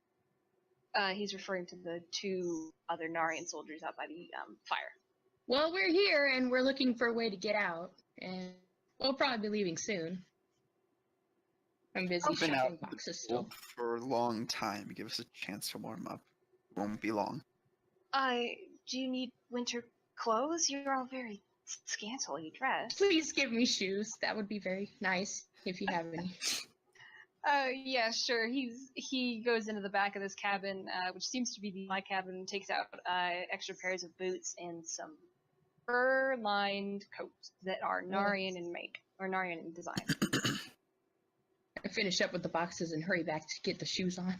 He's referring to the 2 other Narian soldiers out by the fire. Well, we're here and we're looking for a way to get out. And we'll probably be leaving soon. I'm busy I've been out shuffling in the boxes still. cold for a long time. Give us a chance to warm up. Won't be long. Do you need winter clothes? You're all very scantily dressed. Please give me shoes. That would be very nice if you have any. Yeah, sure. He goes into the back of this cabin, which seems to be my cabin, and takes out extra pairs of boots and some fur-lined coats that are Narian in make, or Narian in design. I finish up with the boxes and hurry back to get the shoes on.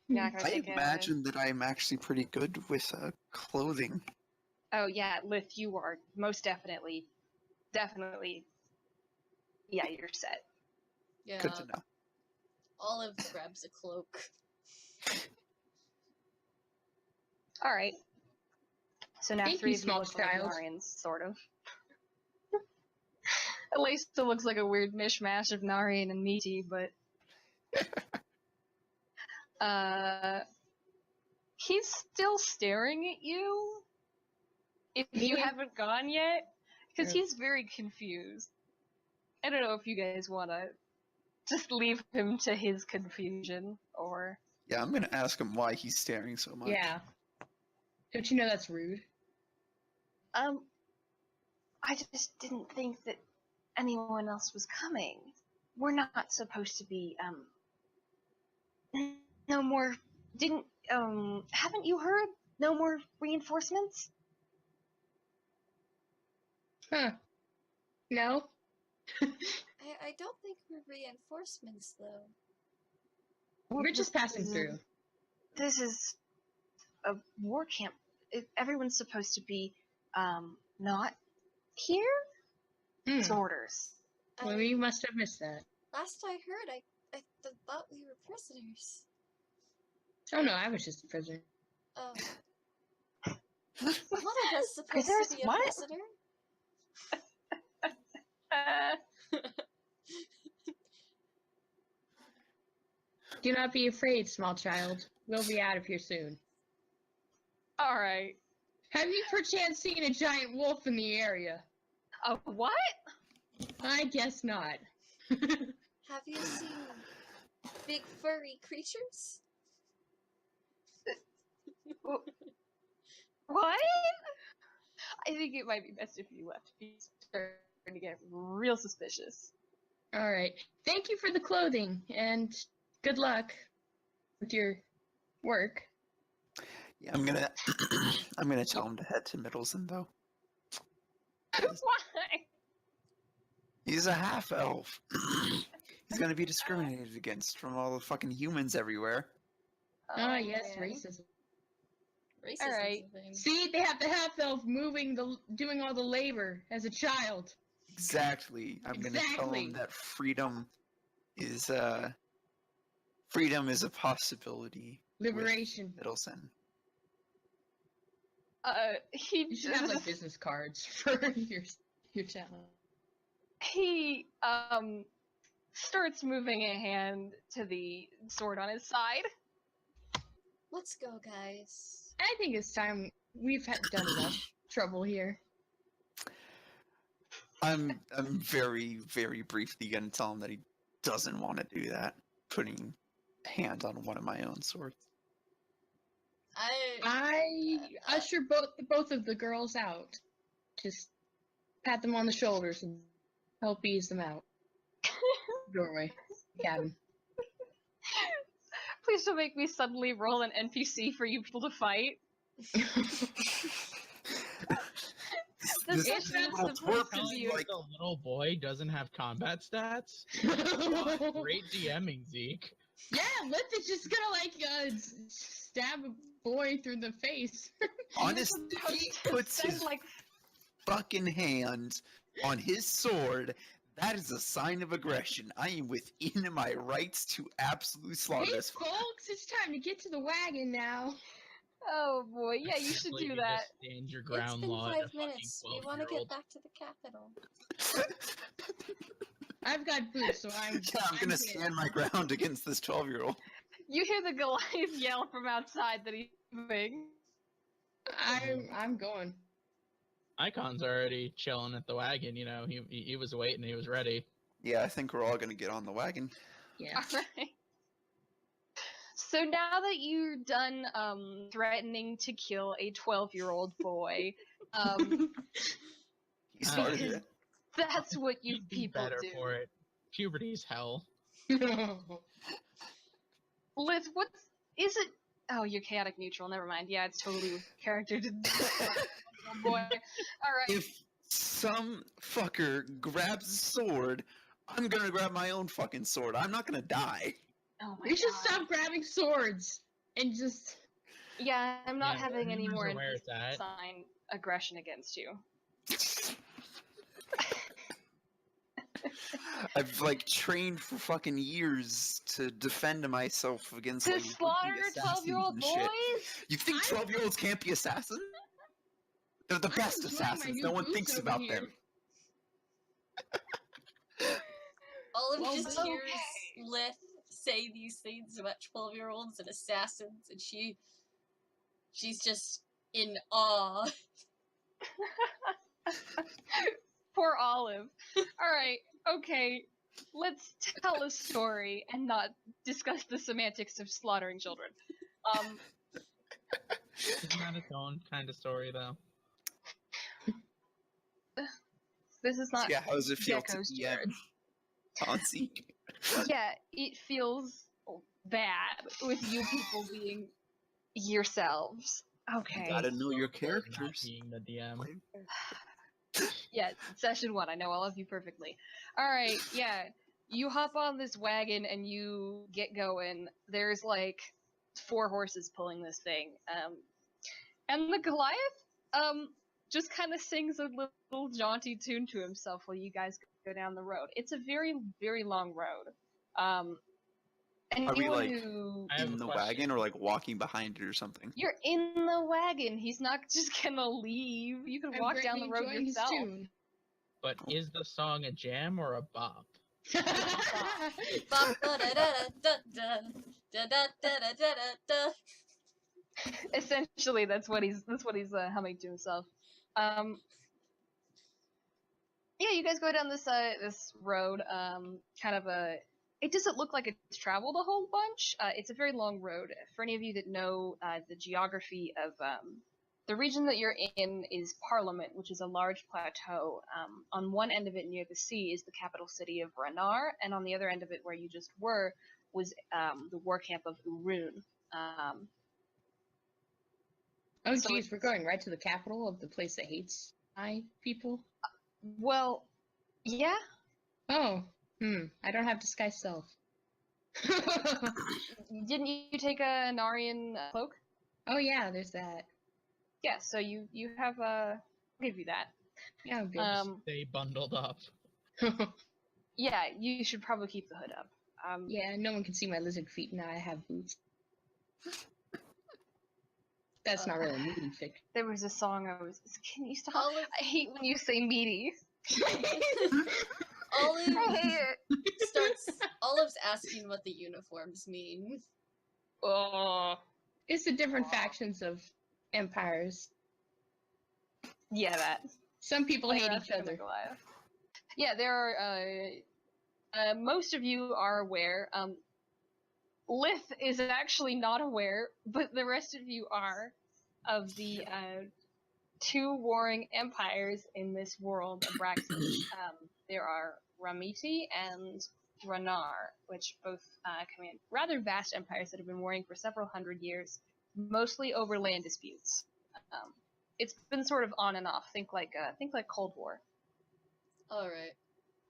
Yeah, can I I take imagine that I'm actually pretty good with clothing. Oh yeah, Lith, you are most definitely. Yeah, you're set. Yeah. Good to know. Olive grabs a cloak. All right. So now Thank 3 you, of you small look like child. Narians, sort of. At least it looks like a weird mishmash of Narian and Meaty, but he's still staring at you. If you Yeah. haven't gone yet, because Yeah. he's very confused. I don't know if you guys want to just leave him to his confusion, or... Yeah, I'm gonna ask him why he's staring so much. Yeah. Don't you know that's rude? I just didn't think that anyone else was coming. We're not supposed to be, no more... haven't you heard? No more reinforcements? Huh. No? I don't think we're reinforcements, though. We're just passing through. This is a war camp. Everyone's supposed to be, not here? It's orders. Well, you must have missed that. Last I heard, I thought we were prisoners. Oh no, I was just a prisoner. Oh. One of us supposed Prisoners? to be a What? prisoner. Do not be afraid, small child. We'll be out of here soon. Alright. Have you perchance seen a giant wolf in the area? A what? I guess not. Have you seen big furry creatures? What? I think it might be best if you left. He's starting to get real suspicious. Alright. Thank you for the clothing, and good luck with your work. Yeah, I'm gonna I'm gonna tell him to head to Middleton though. Why? He's a half elf. He's gonna be discriminated against from all the fucking humans everywhere. Ah, yes, man. racism. Racism Alright. thing. See, they have the half elf doing all the labor as a child. Exactly. I'm gonna tell Exactly. him that freedom is a possibility. with Liberation. Middleton. He You should have like just, business cards for your town. he, starts moving a hand to the sword on his side. Let's go, guys. I think it's time we've done enough trouble here. I'm very, very briefly gonna tell him that he doesn't want to do that. Putting a hand on one of my own swords. I usher both of the girls out. Just pat them on the shoulders and help ease them out. Doorway. Cabin. Please don't make me suddenly roll an NPC for you people to fight. This It's session not is supposed to Telling be you the little boy doesn't have combat stats? God, great DMing, Zeke. Yeah, Lith is just gonna stab a boy through the face. Honestly, he puts his fucking hand on his sword. That is a sign of aggression. I am within my rights to absolute slaughter Hey this fucker. folks, it's time to get to the wagon now. Oh boy, yeah, you should Believe do you that. just stand your It's ground been law 5 to minutes. We fucking want to 12-year-old. get back to the capital. I've got boots, so I'm. Yeah, I'm gonna stand my ground against this 12-year-old. You hear the Goliath yell from outside that he's moving. I'm going. Icon's already chilling at the wagon, you know, he was waiting, he was ready. Yeah, I think we're all gonna get on the wagon. Yeah. Alright. So now that you're done threatening to kill a 12-year-old boy, He started because it. that's what you You'd be people better do. for it. Puberty's hell. Liz, what is it? Oh, you're chaotic neutral. Never mind. Yeah, it's totally character. Oh boy. All right. If some fucker grabs a sword, I'm gonna grab my own fucking sword. I'm not gonna die. Oh my We should God. stop grabbing swords and just. Yeah, I'm not Yeah, having any rumors more are where it's at. sign aggression against you. I've trained for fucking years to defend myself against To slaughter would-be 12-year-old assassins and boys? shit. You think 12-year-olds can't be assassins? They're the best enjoying my assassins. new No one boots thinks over about here. them. Olive Well, just okay. hears Lith say these things about 12-year-olds and assassins, and she's just in awe. Poor Olive. Alright. Okay, let's tell a story and not discuss the semantics of slaughtering children. Isn't that its own kind of story, though? This is not Yeah, how does it feel to Gecko's be Jared. Hansi? Yeah, it feels bad with you people being yourselves. You Okay. gotta know your Not characters. being the DM. Yeah, session 1. I know all of you perfectly. Alright, yeah. You hop on this wagon and you get going. There's like 4 horses pulling this thing. And the Goliath, just kind of sings a little jaunty tune to himself while you guys go down the road. It's a very, very long road. Are we, Anyone like, who... I have In a the question. wagon or like walking behind it or something? You're in the wagon. He's not just gonna leave. You can I'm walk down the greatly road enjoying his yourself. tune. But is the song a jam or a bop? Ba-ba-da-da-da-da. Essentially, that's what he's humming to himself. Yeah, you guys go down this this road. Kind of a. It doesn't look like it's traveled a whole bunch. It's a very long road. For any of you that know the geography of the region that you're in is Parliament, which is a large plateau. On one end of it, near the sea, is the capital city of Renar, and on the other end of it, where you just were, was the war camp of Urun. Oh, So geez, we're going right to the capital of the place that hates my people? Well, yeah. Oh, I don't have disguise self. Didn't you take a Narian cloak? Oh, yeah, there's that. Yeah, so you have I'll give you that. Yeah, good. They bundled up. Yeah, you should probably keep the hood up. Yeah, no one can see my lizard feet now. I have boots. That's not really a meaty fic. There was a song I was. Can you stop? Olive- I hate when you say meaty. Olive I hate it. Olive's asking what the uniforms mean. Oh, It's the different factions of empires. yeah, that. Some people hate Like each Raptor and other. Goliath. Yeah, there are. Most of you are aware. Lith is actually not aware, but the rest of you are, of the 2 warring empires in this world, Abraxas. There are Ramiti and Renar, which both command rather vast empires that have been warring for several hundred years, mostly over land disputes. It's been sort of on and off. Think like Cold War. All right.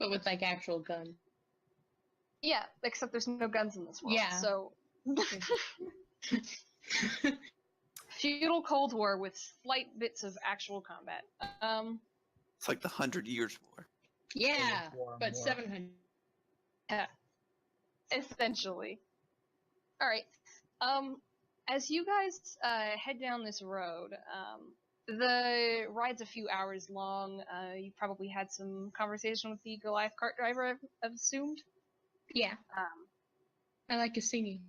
But with, like, actual gun. Yeah, except there's no guns in this world. Yeah. So feudal Cold War with slight bits of actual combat. It's like the 100 Years' War. Yeah, War, but war. 700. Essentially. All right. As you guys head down this road, the ride's a few hours long. You probably had some conversation with the Goliath cart driver, I've assumed. Yeah, I like his singing.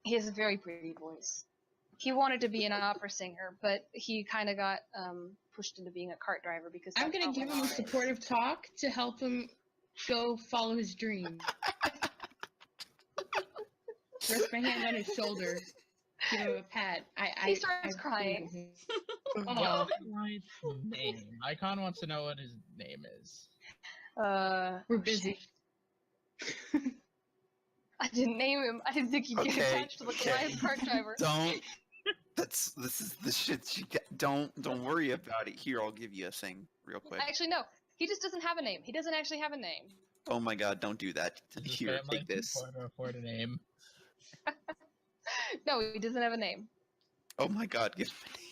He has a very pretty voice. He wanted to be an opera singer, but he kind of got pushed into being a cart driver because I'm that's gonna how give him a Renar is. supportive talk to help him go follow his dream. Rest my hand on his shoulder. Give him a pat. He starts believe in crying. him. What's Oh, Goliath's name? Icon wants to know what his name is. we're busy. I didn't name him. I didn't think he'd get Okay, attached to the okay. Goliath cart driver. Don't. This is the shit you get. Don't worry about it. Here, I'll give you a thing real quick. Actually, no. He just doesn't have a name. He doesn't actually have a name. Oh my god, don't do that. His Here, family take this. can afford a name. No, he doesn't have a name. Oh my god, give him a name.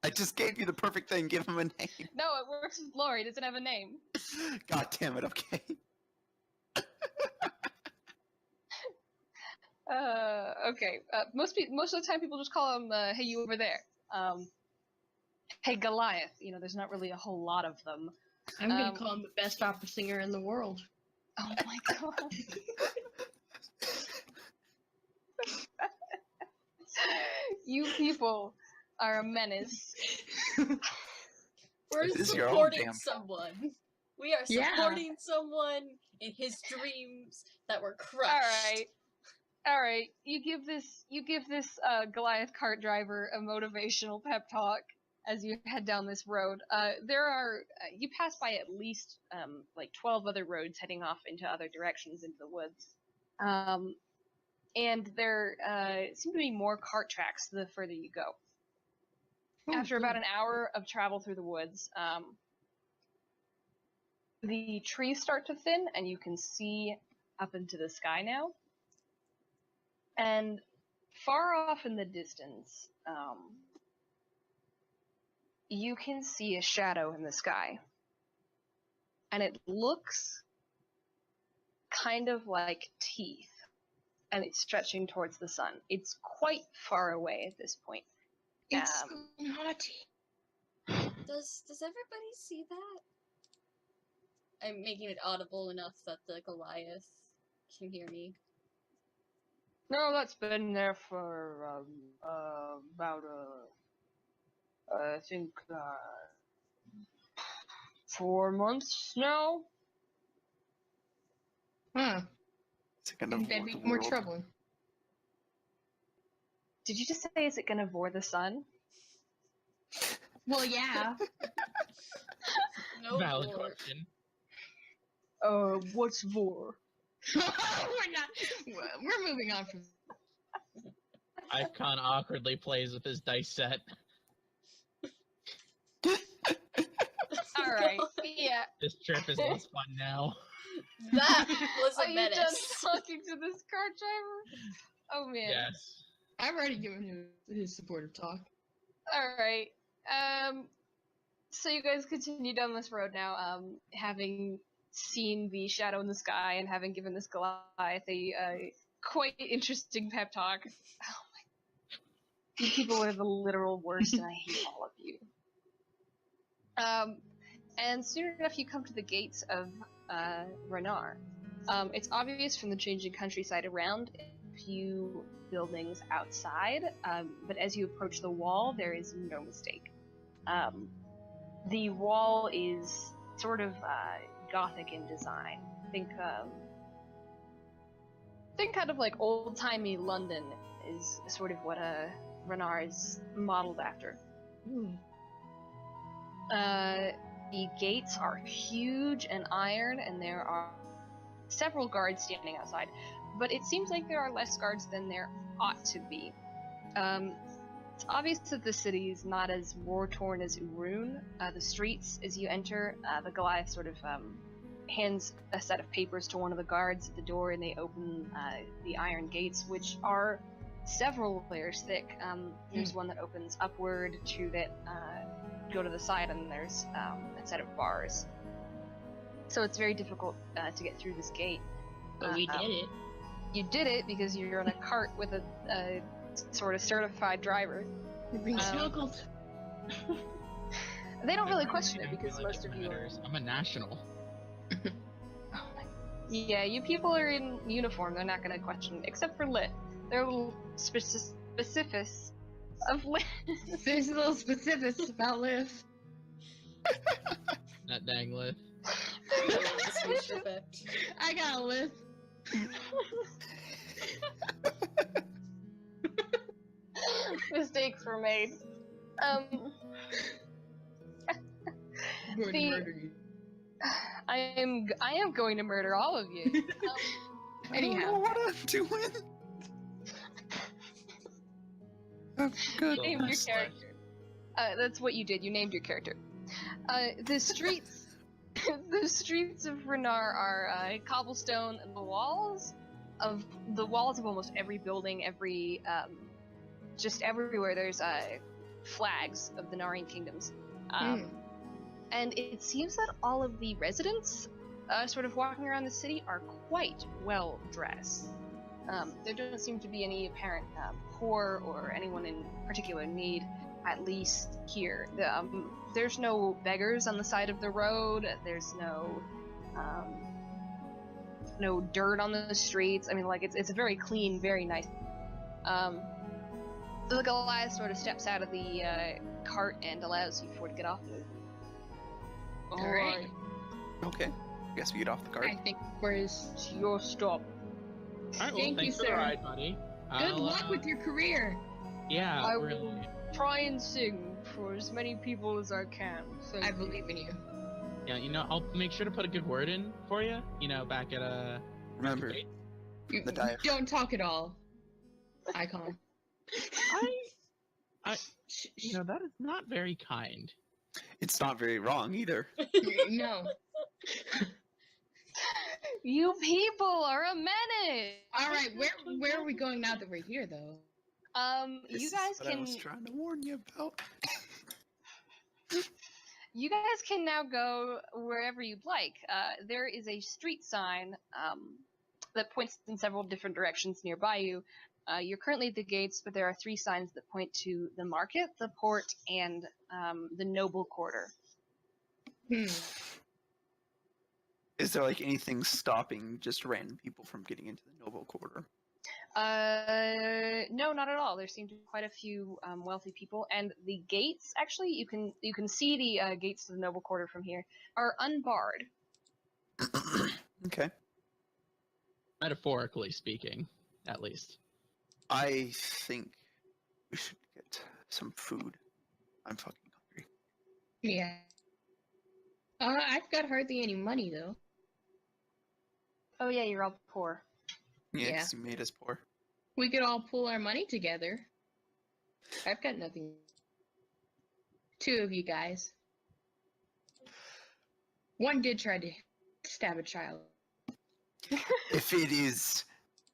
I just gave you the perfect thing. Give him a name. No, it works with Lore. He doesn't have a name. God damn it. Okay. Okay. Most of the time, people just call him, "Hey, you over there." Hey, Goliath. You know, there's not really a whole lot of them. I'm gonna call him the best opera singer in the world. Oh my god. You people are a menace. We're This is your own supporting damn fault. someone. We are Yeah. supporting someone in his dreams that were crushed. All right. You give this Goliath cart driver a motivational pep talk as you head down this road. There are you pass by at least like 12 other roads heading off into other directions into the woods. And there seem to be more cart tracks the further you go. After about an hour of travel through the woods, the trees start to thin, and you can see up into the sky now. And far off in the distance, you can see a shadow in the sky. And it looks kind of like teeth, and it's stretching towards the sun. It's quite far away at this point. It's naughty. Does everybody see that? I'm making it audible enough that the Goliath can hear me. No, that's been there for about I think 4 months now. Huh. It's gonna That'd avoid be the more world. troubling. Did you just say, is it gonna vor the sun? Well, yeah. No Valid more. question. What's vor? We're moving on from. Icon awkwardly plays with his dice set. Alright, yeah. This trip is less fun now. That was Are a you done menace. talking to this cart driver? Oh man. Yes. I've already given him his supportive talk. Alright. So you guys continue down this road now, having seen the shadow in the sky and having given this Goliath a quite interesting pep talk. Oh my. You people are the literal worst, and I hate all of you. And soon enough you come to the gates of Renar. It's obvious from the changing countryside around, a few buildings outside, but as you approach the wall, there is no mistake. The wall is sort of Gothic in design. Think kind of like old-timey London is sort of what Renar is modeled after. The gates are huge and iron, and there are several guards standing outside, but it seems like there are less guards than there ought to be. It's obvious that the city is not as war-torn as Urun. The streets, as you enter, the Goliath sort of hands a set of papers to one of the guards at the door, and they open the iron gates, which are several layers thick. There's one that opens upward, two that go to the side, and there's a set of bars. So it's very difficult to get through this gate. But we did it. You did it because you're in a cart with a sort of certified driver. We're being smuggled. They don't really question it because most of you are... I'm a national. Yeah, you people are in uniform. They're not going to question it, except for Lit. There are little specifics of Lit. There's little specifics about Liv. That dang Lith. Speech effect. I got a Liv. Mistakes were made. I'm going to murder you. I am going to murder all of you. I don't know what I'm doing. Oh, good. You named your character. That's what you did. You named your character. The streets, the streets of Renar are cobblestone, and the walls of almost every building, just everywhere. There's flags of the Narian kingdoms. And it seems that all of the residents sort of walking around the city are quite well dressed. There doesn't seem to be any apparent poor or anyone in particular need, at least here. There's no beggars on the side of the road. There's no dirt on the streets. I mean, like, it's a very clean, very nice. The Goliath sort of steps out of the cart and allows you four to get off. Alright. Okay. Guess we get off the cart. I think we're It's your stop. All right, well, Thank you, thanks for the sir. ride, buddy. Good luck with your career. Yeah, I really. will try and sing for as many people as I can. Thank I you. believe in you. Yeah, I'll make sure to put a good word in for you. Back at Remember, You, The diaphragm. don't talk at all. Icon. that is not very kind. it's not very wrong either. No. You people are a menace. All right, where are we going now that we're here, though? This You is guys what I can was trying to warn you about. now go wherever you'd like. There is a street sign that points in several different directions nearby you. You're currently at the gates, but there are 3 signs that point to the market, the port, and the noble quarter. Is there like anything stopping just random people from getting into the noble quarter? No, not at all. There seem to be quite a few wealthy people, and the gates. Actually, you can see the gates to the noble quarter from here are unbarred. Okay. Metaphorically speaking, at least. I think we should get some food. I'm fucking hungry. Yeah. I've got hardly any money, though. Oh yeah, you're all poor. Yeah, Yeah. 'cause you made us poor. We could all pool our money together. I've got nothing. 2 of you guys. One did try to stab a child. If it is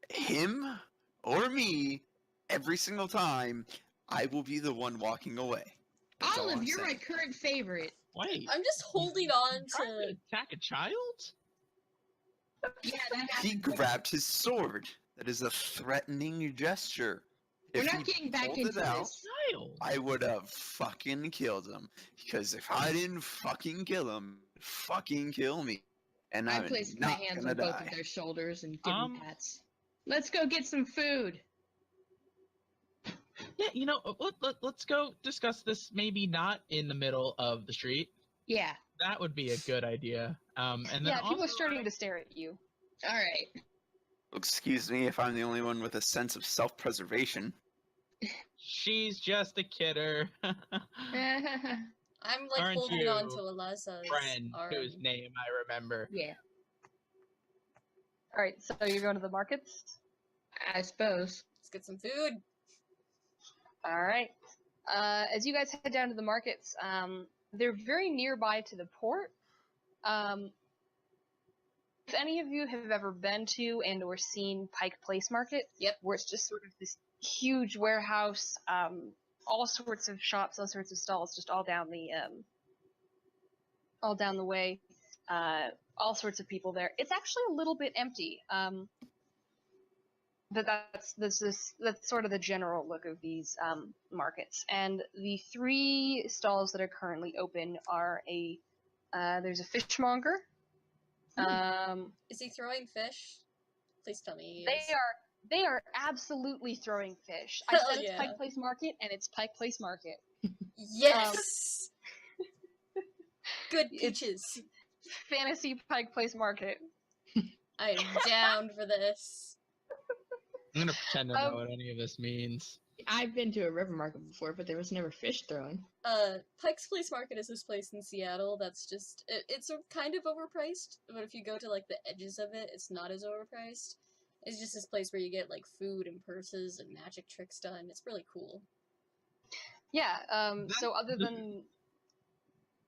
him or me, every single time, I will be the one walking away. That's all Olive, I'm you're my saying. current favorite. Wait, I'm just holding on trying to. to attack a child? Yeah, that He happened. grabbed his sword. That is a threatening gesture. We're If not he getting back pulled into it out, this. Child. I would have fucking killed him. Because if I didn't fucking kill him, he'd fucking kill me. And I I'm placed my not hands gonna on both die. of their shoulders and give them Um, pats. Let's go get some food. Yeah, let's go discuss this. Maybe not in the middle of the street. Yeah. That would be a good idea. And then Yeah, people are also, starting to stare at you. All right. Excuse me if I'm the only one with a sense of self-preservation. she's just a kidder. I'm like Aren't holding on to you, Alessa's Friend, arm. whose name I remember. Yeah, All right, so you're going to the markets. I suppose. Let's get some food. All right. As you guys head down to the markets, they're very nearby to the port. If any of you have ever been to and or seen Pike Place Market, Yep. where it's just sort of this huge warehouse, all sorts of shops, all sorts of stalls, just all down the way, all sorts of people there. It's actually a little bit empty. But that's sort of the general look of these markets. And the 3 stalls that are currently open are there's a fishmonger. Is he throwing fish? Please tell me he is. They are absolutely throwing fish. I Hell said it's yeah. Pike Place Market, and it's Pike Place Market. Yes! Good It's- peaches. Fantasy Pike Place Market. I am down for this. I'm gonna pretend to know what any of this means. I've been to a river market before, but there was never fish thrown. Pike's Place Market is this place in Seattle that's just, it's kind of overpriced, but if you go to, like, the edges of it, it's not as overpriced. It's just this place where you get, like, food and purses and magic tricks done. It's really cool. Yeah. So other than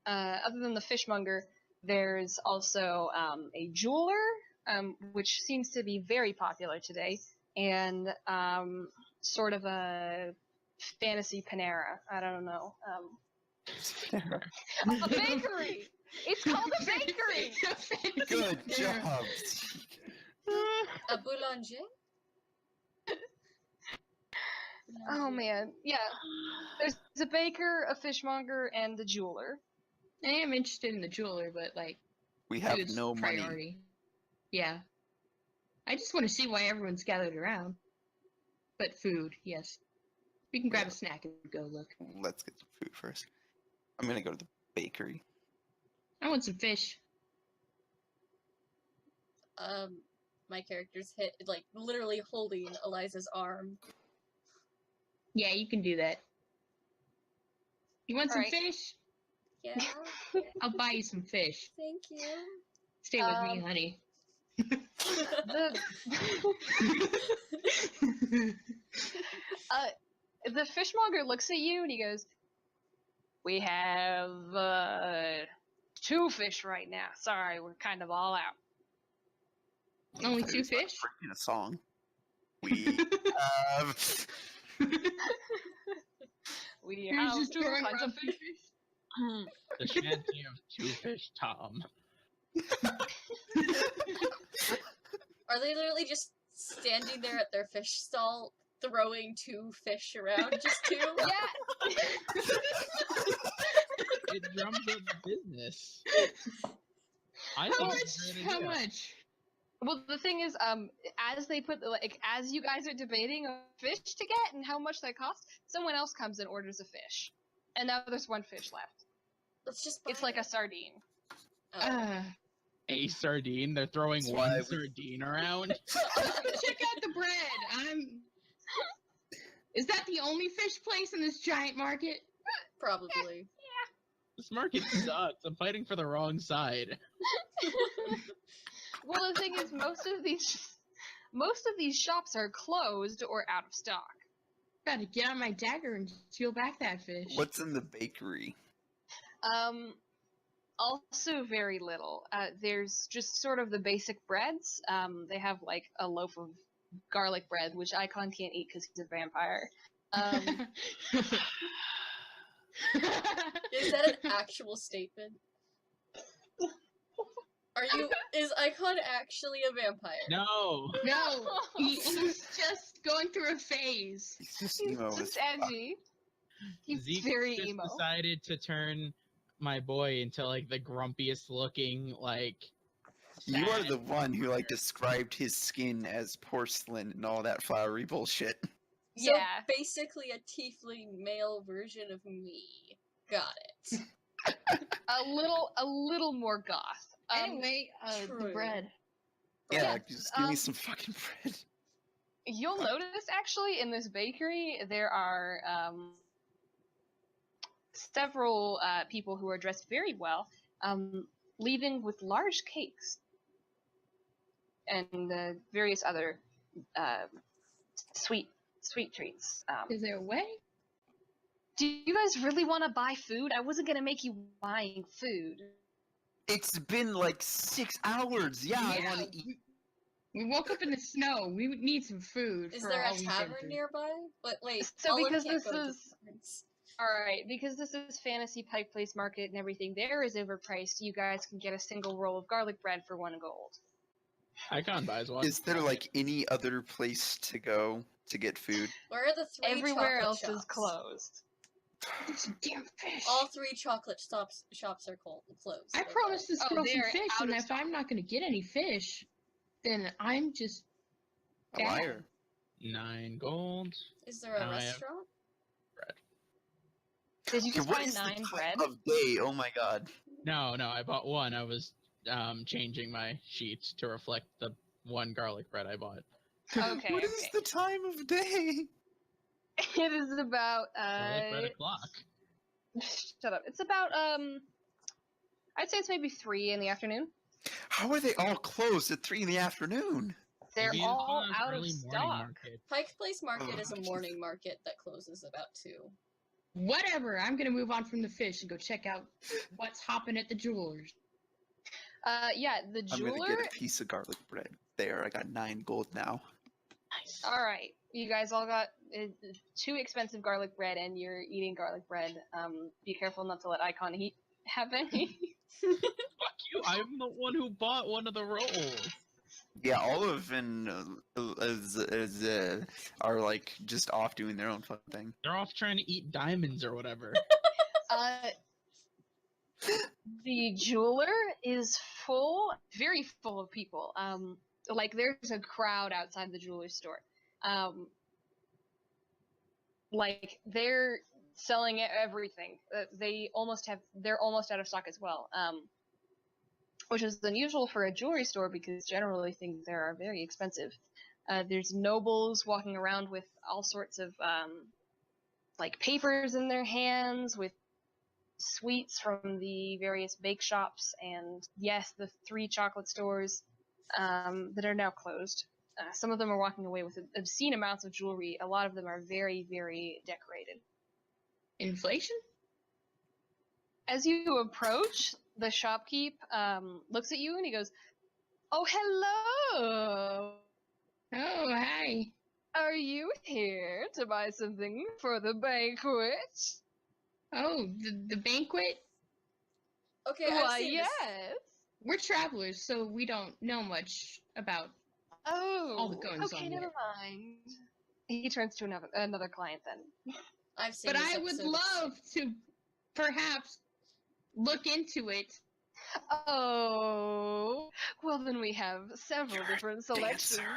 the fishmonger, there's also a jeweler, which seems to be very popular today, and sort of a fantasy Panera. I don't know. A bakery. It's called a bakery. Good job. A boulanger? Oh man, yeah. There's a baker, a fishmonger, and the jeweler. I am interested in the jeweler, but like, We have food's no money. priority. Yeah. I just want to see why everyone's gathered around. But food, yes. We can grab a snack and go look. Let's get some food first. I'm gonna go to the bakery. I want some fish. my character's hit, like, literally holding Eliza's arm. Yeah, you can do that. You want some Alright. fish? Yeah, I'll buy you some fish. thank you. Stay with me, honey. The fishmonger looks at you and he goes, "We have 2 fish right now. Sorry, we're kind of all out." Only I thought 2 he was about to fish? bring in a song. We have. We You're have just 2 throwing kinds around of 2 fish. fish? The shanty of 2 fish Tom. Are they literally just standing there at their fish stall, throwing 2 fish around? Just 2? Yeah. It drums up business. I How think much? it's a great How idea. much? Well, the thing is, as they put as you guys are debating a fish to get and how much they cost, someone else comes and orders a fish, and now there's 1 fish left. Let's just buy It's like a it. sardine. Oh. A sardine? They're throwing That's one why we- sardine around? Check out the bread. Is that the only fish place in this giant market? Probably. This market sucks. I'm fighting for the wrong side. Well, the thing is, most of these shops are closed or out of stock. Gotta get on my dagger and steal back that fish. What's in the bakery? Also very little. There's just sort of the basic breads. They have like a loaf of garlic bread, which Icon can't eat because he's a vampire. Is that an actual statement? Is Icon actually a vampire? No! No, he's just going through a phase. He's just He's emo as just fuck. edgy. He's Zeke very just emo. decided to turn my boy into like the grumpiest looking, like. You are sad- the one who like described his skin as porcelain and all that flowery bullshit. So Yeah. basically a tiefling male version of me. Got it. A little more goth. Anyway, the true. bread. Yeah, Yeah, just give me um, some fucking bread. You'll notice actually in this bakery there are several people who are dressed very well, leaving with large cakes and various other sweet treats. Is there a way? Do you guys really want to buy food? I wasn't gonna make you buying food. It's been like 6 hours. Yeah, I want to eat. We woke up in the snow. We would need some food. Is for there all a we've been tavern through. nearby? But wait, So Olive because can't this go to is- taverns. Alright, because this is Fantasy Pike Place Market and everything there is overpriced, you guys can get a single roll of garlic bread for 1 gold. Icon buys one. Is there like any other place to go to get food? Where are the 3 Everywhere chocolate else shops? is closed. There's some damn fish. All 3 chocolate shops are closed. I promised this Oh, girl some they're fish, out and of if I'm not going to get any fish, then I'm just A bad. liar. 9 gold. Is there a I have- restaurant? Did you Okay, just what buy is the 9 time bread? of day? Oh my god. No, I bought 1. I was changing my sheet to reflect the 1 garlic bread I bought. Okay, What is okay. the time of day? It is about Garlic bread o'clock. shut up. It's about I'd say it's maybe 3 in the afternoon. How are they all closed at 3 in the afternoon? They're Maybe it's all one of those out of early morning stock. markets. Pike Place Market Ugh, is a jeez. morning market that closes about 2. whatever. I'm going to move on from the fish and go check out what's hopping at the jewelers. Yeah, the I'm jeweler. gonna get a piece of garlic bread. There, I got 9 gold now. Nice. All right, you guys all got 2 expensive garlic bread, and you're eating garlic bread. Be careful not to let Icon have any. Fuck you! I'm the one who bought one of the rolls. Yeah, Olive and are like just off doing their own fun thing. They're off trying to eat diamonds or whatever. The jeweler is full, very full of people. Like there's a crowd outside the jeweler's store. Like they're selling everything. They're almost out of stock as well. which is unusual for a jewelry store because generally things there are very expensive. There's nobles walking around with all sorts of like papers in their hands with sweets from the various bake shops, and yes, the 3 chocolate stores that are now closed. Some of them are walking away with obscene amounts of jewelry. A lot of them are very, very decorated. Inflation? As you approach, the shopkeep looks at you and he goes, "Oh, hello! Oh, hi. Are you here to buy something for the banquet?" Oh, the banquet? Okay, I've Why, seen yes. this. We're travelers, so we don't know much about Oh, all the goings okay, on never there. mind. He turns to another client then. I've seen But this I would episode of- love to perhaps look into it. Oh, well then we have several You're a different selections. dancer.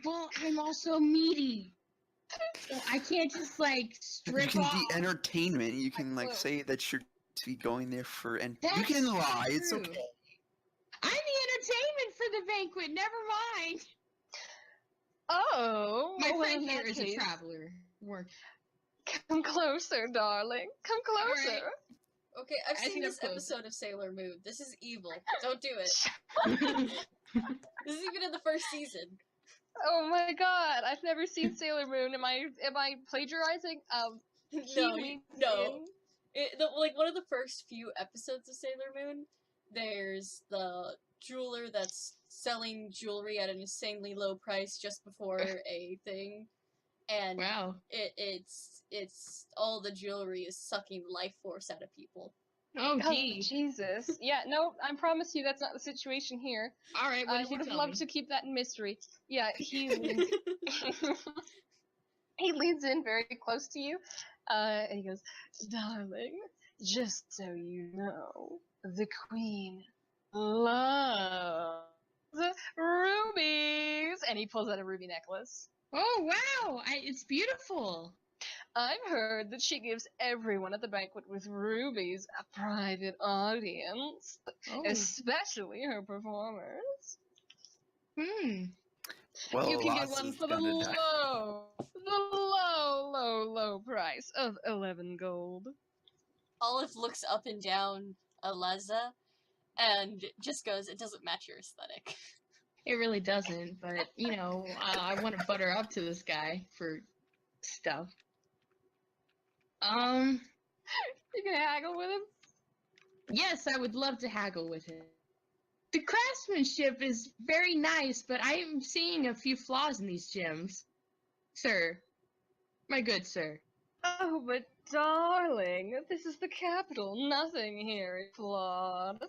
Well, I'm also meaty. So I can't just like You strip can off. be entertainment. You can like Well- say that you're to be going there for, and you That's can lie. It's true. okay. I'm the entertainment for the banquet. Never mind. Oh, My well, friend in here that is case, a traveler. come closer, darling. Come closer. Alright. Okay, I've I seen think this I'm close. episode of Sailor Moon. This is evil. Don't do it. This is even in the first season. Oh my god, I've never seen Sailor Moon. Am I plagiarizing? No, leans no. in. Like one of the first few episodes of Sailor Moon, there's the jeweler that's selling jewelry at an insanely low price just before a thing, and Wow. it's all the jewelry is sucking life force out of people. Oh, Oh, gee. Jesus. Yeah, no, I promise you that's not the situation here. All right. What I did you would have tell loved me? to keep that mystery. Yeah, he leans, he leans in very close to you, and he goes, "Darling, just so you know, the Queen loves rubies," and he pulls out a ruby necklace. Oh, wow. It's beautiful. I've heard that she gives everyone at the banquet with rubies a private audience, Oh. especially her performers. Hmm. Well, You can get Lass one is for the gonna die. low price of 11 gold. Olive looks up and down Aleza and just goes, "It doesn't match your aesthetic." It really doesn't, but, you know, I want to butter up to this guy for stuff. You can haggle with him. Yes, I would love to haggle with him. The craftsmanship is very nice, but I am seeing a few flaws in these gems. Sir. My good sir. Oh, but darling, this is the capital. Nothing here is flawed.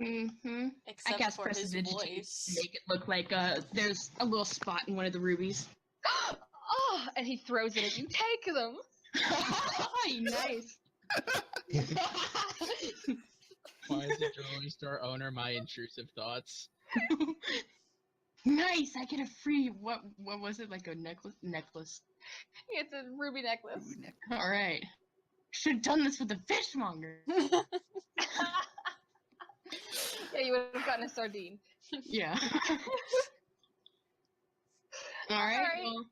Mm-hmm. I Except cast for his prestidigitation voice. to make it look like there's a little spot in one of the rubies. Oh, and he throws it at you. Take them. Nice. Why is the jewelry store owner my intrusive thoughts? Nice. I get a free what was it, like a necklace? It's a ruby necklace. Ooh, Nick. All right. Should have done this with the fishmonger. Yeah, you would have gotten a sardine. Yeah. All right. Alright. Well,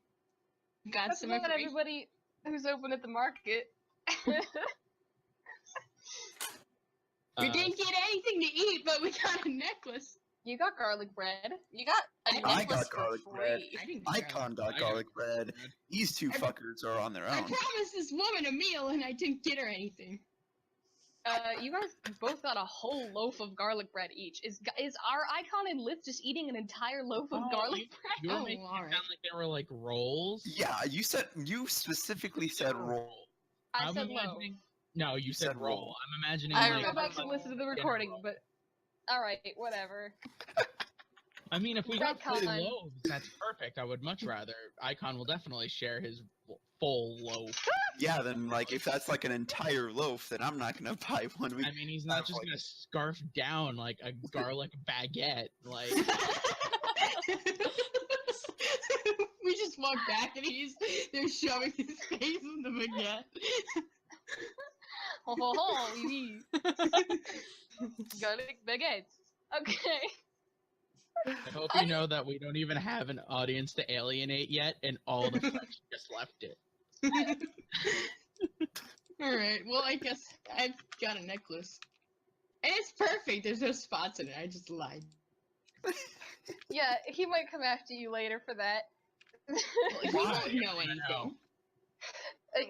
got That's some about information. everybody who's open at the market. We didn't get anything to eat, but we got a necklace. You got garlic bread. You got a I necklace got for garlic free. bread. I didn't get Icon got I got garlic bread. bread. These two I- fuckers are on their I own. promised this woman a meal, and I didn't get her anything. You guys both got a whole loaf of garlic bread each. Is our icon and Liz just eating an entire loaf of Oh, garlic bread? You were Oh, making it alright. sound like they were like rolls. Yeah, you specifically said roll. I I'm said low. imagining. No, you said said roll. roll. I'm imagining. I like, Go back to remember. listen to the dinner recording, roll. but alright, whatever. I mean, if we got fully Icon. loaves, that's perfect. I would much rather. Icon will definitely share his full loaf. Yeah, then like if that's like an entire loaf, then I'm not gonna buy one. I mean, he's not just like- gonna scarf down like a garlic baguette. Like, We just walk back, and they're shoving his face in the baguette. Ho ho ho! yee. Garlic baguettes. Okay. I hope you know that we don't even have an audience to alienate yet, and all the French just left it. Alright, well, I guess I've got a necklace. And it's perfect, there's no spots in it, I just lied. Yeah, he might come after you later for that. Well, he Why? won't know I wanna anything. know.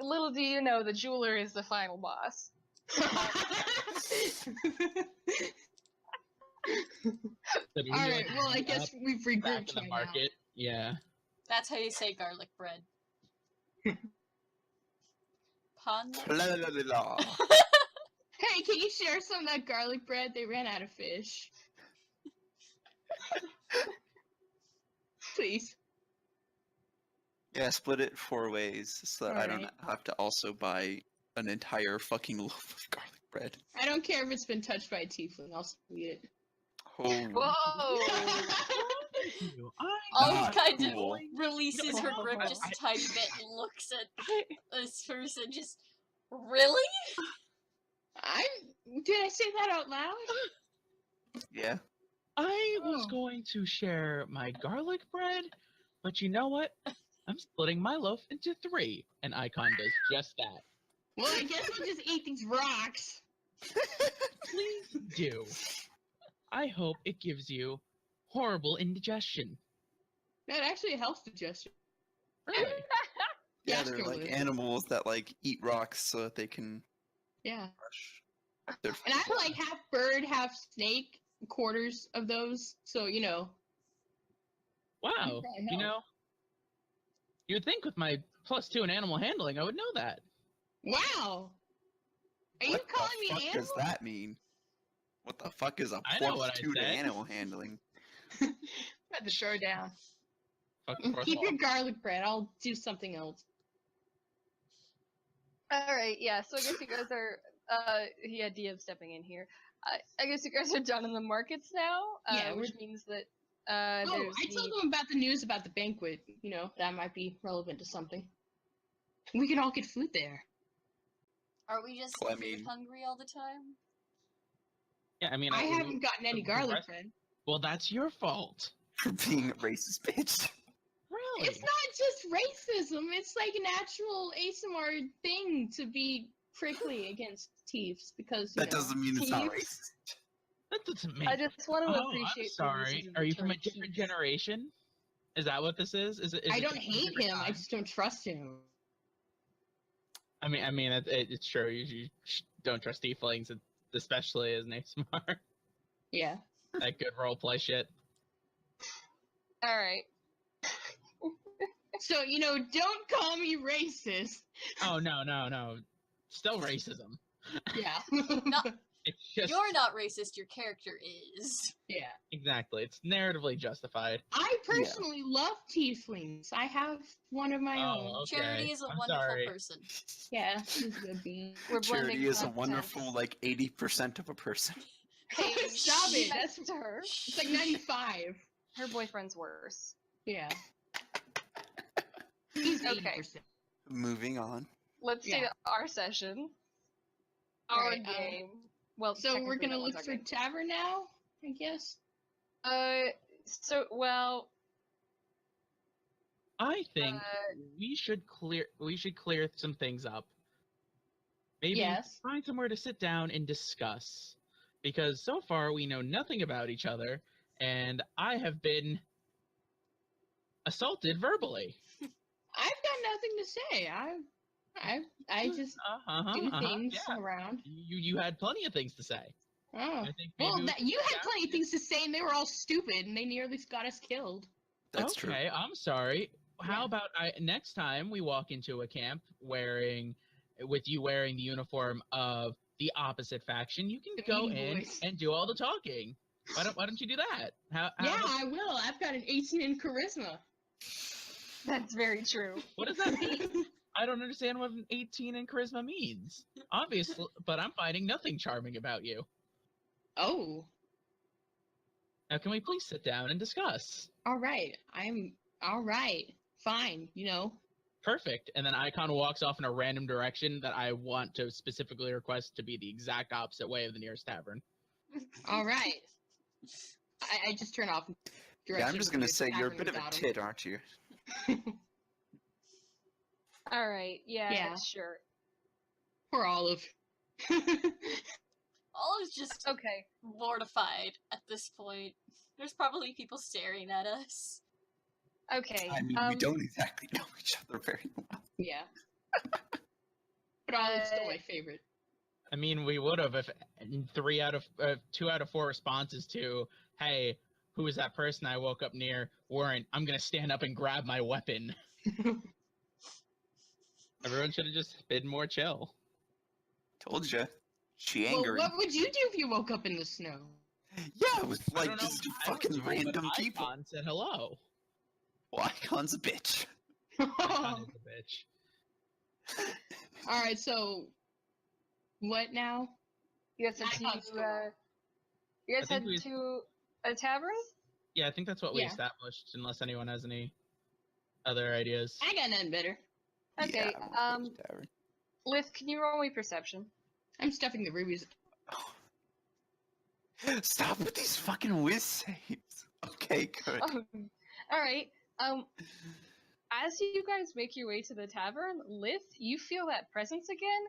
Little do you know, the jeweler is the final boss. So do we, Alright, like, well, I meet guess up we've back regrouped in the by now. market? Yeah. That's how you say garlic bread. Pun? La la la la la. Hey, can you share some of that garlic bread? They ran out of fish. Please. Yeah, split it 4 ways so that I don't Alright. have to also buy an entire fucking loaf of garlic bread. I don't care if it's been touched by a tiefling, I'll still eat it. Oh, Whoa! Olive not kind cool. of releases her grip just I- a tiny bit and looks at this person just, really? Did I say that out loud? Yeah. I was Oh. going to share my garlic bread, but you know what? I'm splitting my loaf into 3, and Icon does just that. Well, I guess I'll just eat these rocks. Please do. I hope it gives you horrible indigestion. That actually helps digestion. Really? Yeah, they're like Gastrolith. animals that like eat rocks so that they can Yeah. brush their And I'm like half bird, half snake, quarters of those, so you know. Wow. probably You help. know, you'd think with my +2 in animal handling, I would know that. Wow! Are you What calling the me fuck animal? does that mean? What the fuck is a I know what I +2 to said. animal handling? Had to throw down. Fuck the fourth Keep your law. garlic bread, I'll do something else. Alright, yeah, so I guess you guys are, yeah, DM stepping in here. I guess you guys are done in the markets now, Yeah, which means that, Oh, there's I told them about the news about the banquet. You know, that might be relevant to something. We can all get food there. Are we just Well, I food mean- hungry all the time? Yeah, I mean, I haven't gotten any the garlic rest- bread. Well, that's your fault. For being a racist bitch. Really? It's not just racism. It's like a natural ASMR thing to be prickly against thieves because you That know. doesn't mean it's not Teeth. racist. That doesn't make. I just want to Oh, appreciate I'm sorry. the usage of Are the you from a term different teeth. generation? Is that what this is? Is it? I it don't from a hate different him. I time? just don't trust him. I mean, it's true. You don't trust tieflings, especially as an ASMR. Yeah. That good roleplay shit. Alright. So you know, don't call me racist. Oh no. Still racism. Yeah. No. It's just You're not racist, your character is. Yeah. exactly. It's narratively justified. I personally love tieflings. I have one of my Oh, own. okay. Charity is a I'm wonderful sorry. person. Yeah, she's a good bean. We're blending Charity is a content. wonderful, like, 80% of a person. Hey, Stop it. next That's to her. it's like 95. Her boyfriend's worse. Yeah. He's Okay. 80%. Moving on. Let's Yeah. see our session. Our Alright, game. Well, So we're technically gonna that was look our for game. tavern now, I guess. Well, I think Uh, we should clear some things up. Maybe Yes. find somewhere to sit down and discuss. Because so far we know nothing about each other, and I have been assaulted verbally. I've got nothing to say. I just do things Yeah. around. You had plenty of things to say. Oh. I think maybe Well, we should you sit had down plenty of things to say, and they were all stupid, and they nearly got us killed. That's true. Okay, I'm sorry. How Yeah. about next time we walk into a camp with you wearing the uniform of the opposite faction, you can The go mean in boys. and do all the talking. Why don't you do that? How Yeah, about- I will. I've got an 18 in charisma. that's very true. what does that mean? I don't understand what an 18 in charisma means. Obviously, but I'm finding nothing charming about you. Oh. Now, can we please sit down and discuss? All right. I'm all right. Fine. You know. Perfect. And then Icon walks off in a random direction that I want to specifically request to be the exact opposite way of the nearest tavern. All right. I just turn off. Yeah, I'm just gonna say you're a bit of a without him. tit, aren't you? Alright, yeah, Yeah. sure. Poor Olive. Olive's just Okay. mortified at this point. There's probably people staring at us. Okay. I mean, we don't exactly know each other very well. Yeah. But Olive's still my favorite. I mean, we would have if 2 out of 4 responses to, "Hey, who is that person I woke up near?" weren't, "I'm gonna stand up and grab my weapon." Everyone should have just been more chill. Told you. She Well, angry. what would you do if you woke up in the snow? Yeah, with I like don't know just what I would fucking do, but random people. Icon said hello. Well, Icon's a bitch. Icon is a bitch. All right, so what now? You guys head Icon's to, still on. you guys I think head we- to a tavern? Yeah, I think that's what we Yeah. established, unless anyone has any other ideas. I got nothing better. Okay, Yeah, we'll go to the tavern. Lith, can you roll me perception? I'm stuffing the rubies. Stop with these fucking whiz saves. Okay, good. Oh, alright. As you guys make your way to the tavern, Lith, you feel that presence again,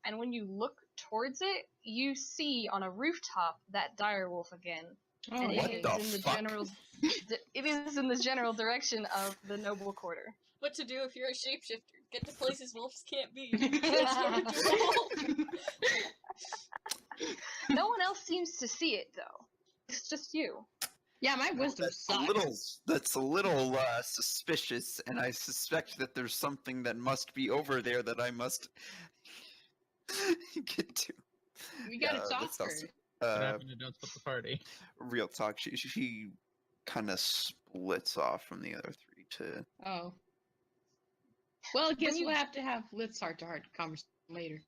and when you look towards it, you see on a rooftop that direwolf again. Oh, And what it the is in the fuck? general it is in the general direction of the noble quarter. What to do if you're a shapeshifter? Get to places wolves can't be. That's your ritual. No one else seems to see it though. It's just you. Yeah, my wisdom That's a little suspicious, and I suspect that there's something that must be over there that I must get to. We gotta Yeah, talk that's to her. also- What happened to Don't Split the Party? real talk. She kind of splits off from the other three to. Oh. Well, I guess you- we'll have to have Lit's heart-to-heart conversation later.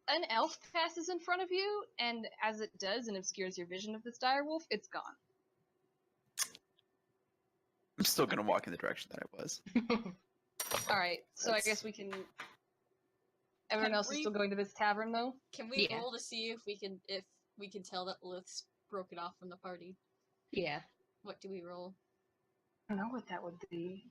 An elf passes in front of you, and as it does and obscures your vision of this direwolf, it's gone. I'm still gonna walk in the direction that I was. Alright, so I That's- guess we can... Everyone Can else is we- still going to this tavern, though? Can we Yeah. roll to see if we can tell that Lith's broken off from the party? Yeah. What do we roll? I don't know what that would be.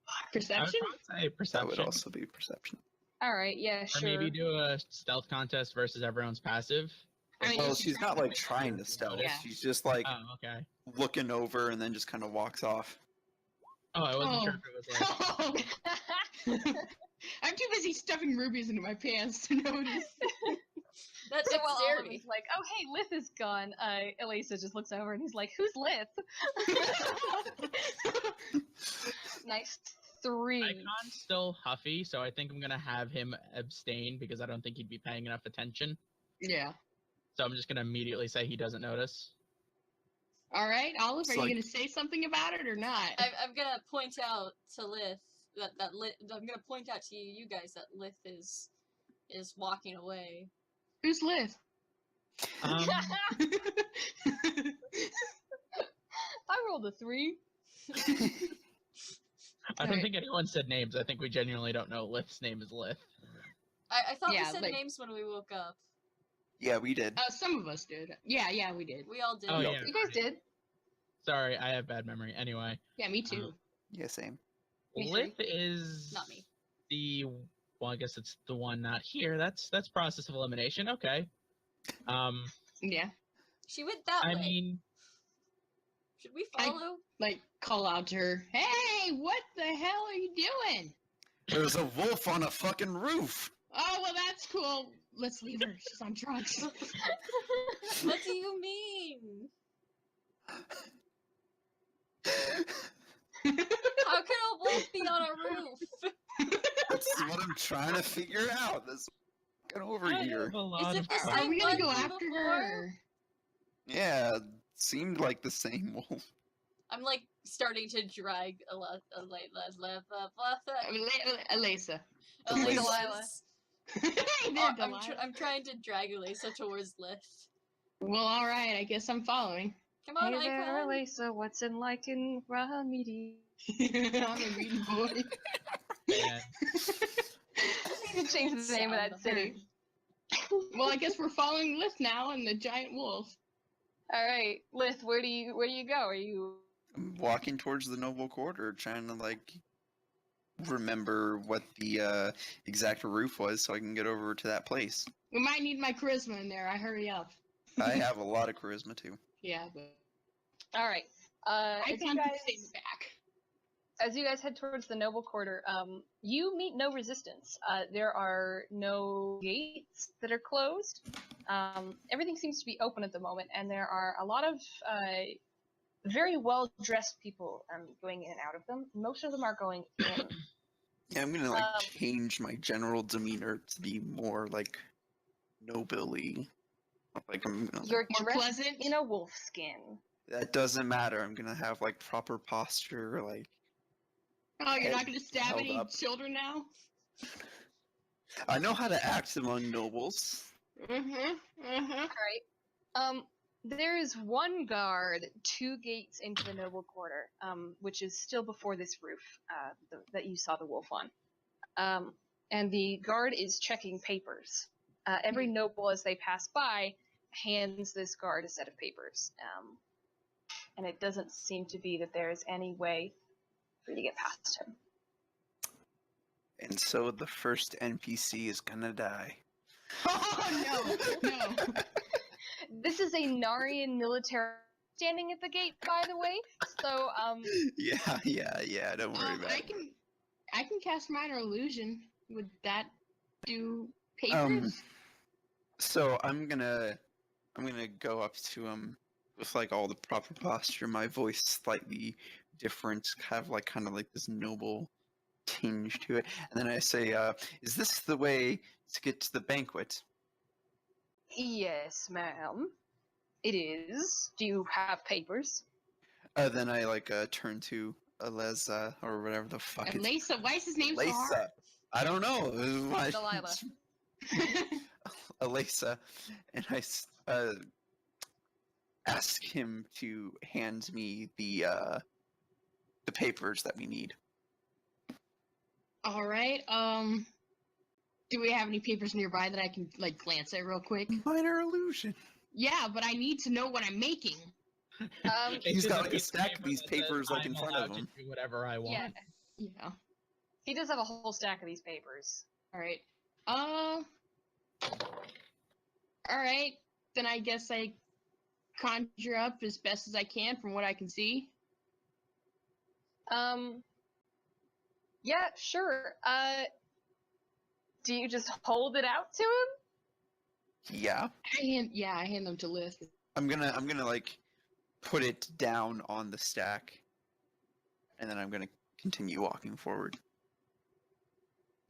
I would Perception? probably say That perception. would also be perception. Alright, yeah, Or sure. maybe do a stealth contest versus everyone's passive. I mean, Well, you should she's not probably- like trying to stealth. Yeah. She's just like Oh, okay. looking over and then just kind of walks off. Oh, I wasn't sure Oh. if it was like... I'm too busy stuffing rubies into my pants to notice. That's So while Olive dexterity. is like, oh hey, Lith is gone, Elisa just looks over and he's like, who's Lith? Nice 3. Icon's still huffy, so I think I'm gonna have him abstain because I don't think he'd be paying enough attention. Yeah. So I'm just gonna immediately say he doesn't notice. All right, Olive, It's are you like- going to say something about it or not? I'm gonna point out to Lith that I'm gonna point out to you guys that Lith is walking away. Who's Liz? Um, I rolled a 3. I don't Alright. think anyone said names. I think we genuinely don't know Lith's name is Lith. I thought Yeah, we said like- names when we woke up. Yeah, we did. Some of us did. Yeah, we did. We all did. Oh, Yeah. yeah. You guys did. Sorry, I have bad memory. Anyway, Yeah, me too. Yeah, same. Me too. Lith is Not me. the well, I guess it's the one not here. That's process of elimination. Okay. Yeah. She went that I way. mean, Should we I- follow? Like, call out to her, hey, what the hell are you doing? There's a wolf on a fucking roof. Oh, well, that's cool. Let's leave her. She's on drugs. What do you mean? How can a wolf be on a roof? That's what I'm trying to figure out. This fucking over I here. have a lot it of the Are same we gonna one go from after before? her? Yeah, seemed like the same wolf. I'm like starting to drag Elisa. Delilah. Hey there, Delilah. I'm trying to drag Elisa towards Lith. Well, all right. I guess I'm following. Come on, Hey there, Icon. Elisa, what's in like in Ramidi? I'm a reading boy. man. You can change the name of that city. Well, I guess we're following Lith now and the giant wolf. All right, Lith, where do you go? Are you? I'm walking towards the noble quarter, trying to like remember what the exact roof was, so I can get over to that place. We might need my charisma in there. I hurry up. I have a lot of charisma too. Yeah, but All right. I As you can't guys stay in the back. as you guys head towards the noble quarter, you meet no resistance. There are no gates that are closed. Everything seems to be open at the moment, and there are a lot of very well-dressed people going in and out of them. Most of them are going in. Yeah, I'm gonna like change my general demeanor to be more like nobly. Like I'm gonna. You're More dressed pleasant? in a wolf skin. That doesn't matter. I'm gonna have like proper posture, like. Oh, you're head not going to stab held any up. children now? I know how to act among nobles. Alright. There is one guard, 2 gates into the noble quarter, which is still before this roof that you saw the wolf on. And the guard is checking papers. Every noble, as they pass by, hands this guard a set of papers. And it doesn't seem to be that there is any way for you to get past him. And so the first NPC is gonna die. Oh, no. This is a Narian military standing at the gate, by the way. So, Yeah. Don't worry about it. I can cast minor illusion. Would that do papers? So I'm gonna go up to him with like all the proper posture, my voice slightly different, kind of like this noble tinge to it, and then I say, "Is this the way to get to the banquet?" yes, ma'am. It is. Do you have papers? Then I turn to Aleza or whatever the fuck it's. Lisa, why is his name so hard? Aleza. I don't know. Delilah. Aleza, and I ask him to hand me the papers that we need. All right. Do we have any papers nearby that I can glance at real quick? Minor illusion. Yeah, but I need to know what I'm making. He's got like a stack of these papers like in front of him. Do whatever I want. Yeah. He does have a whole stack of these papers. All right. All right. Then I guess I conjure up as best as I can from what I can see. Yeah, sure. Do you just hold it out to him? Yeah. I hand them to Liz. I'm gonna like put it down on the stack, and then I'm gonna continue walking forward.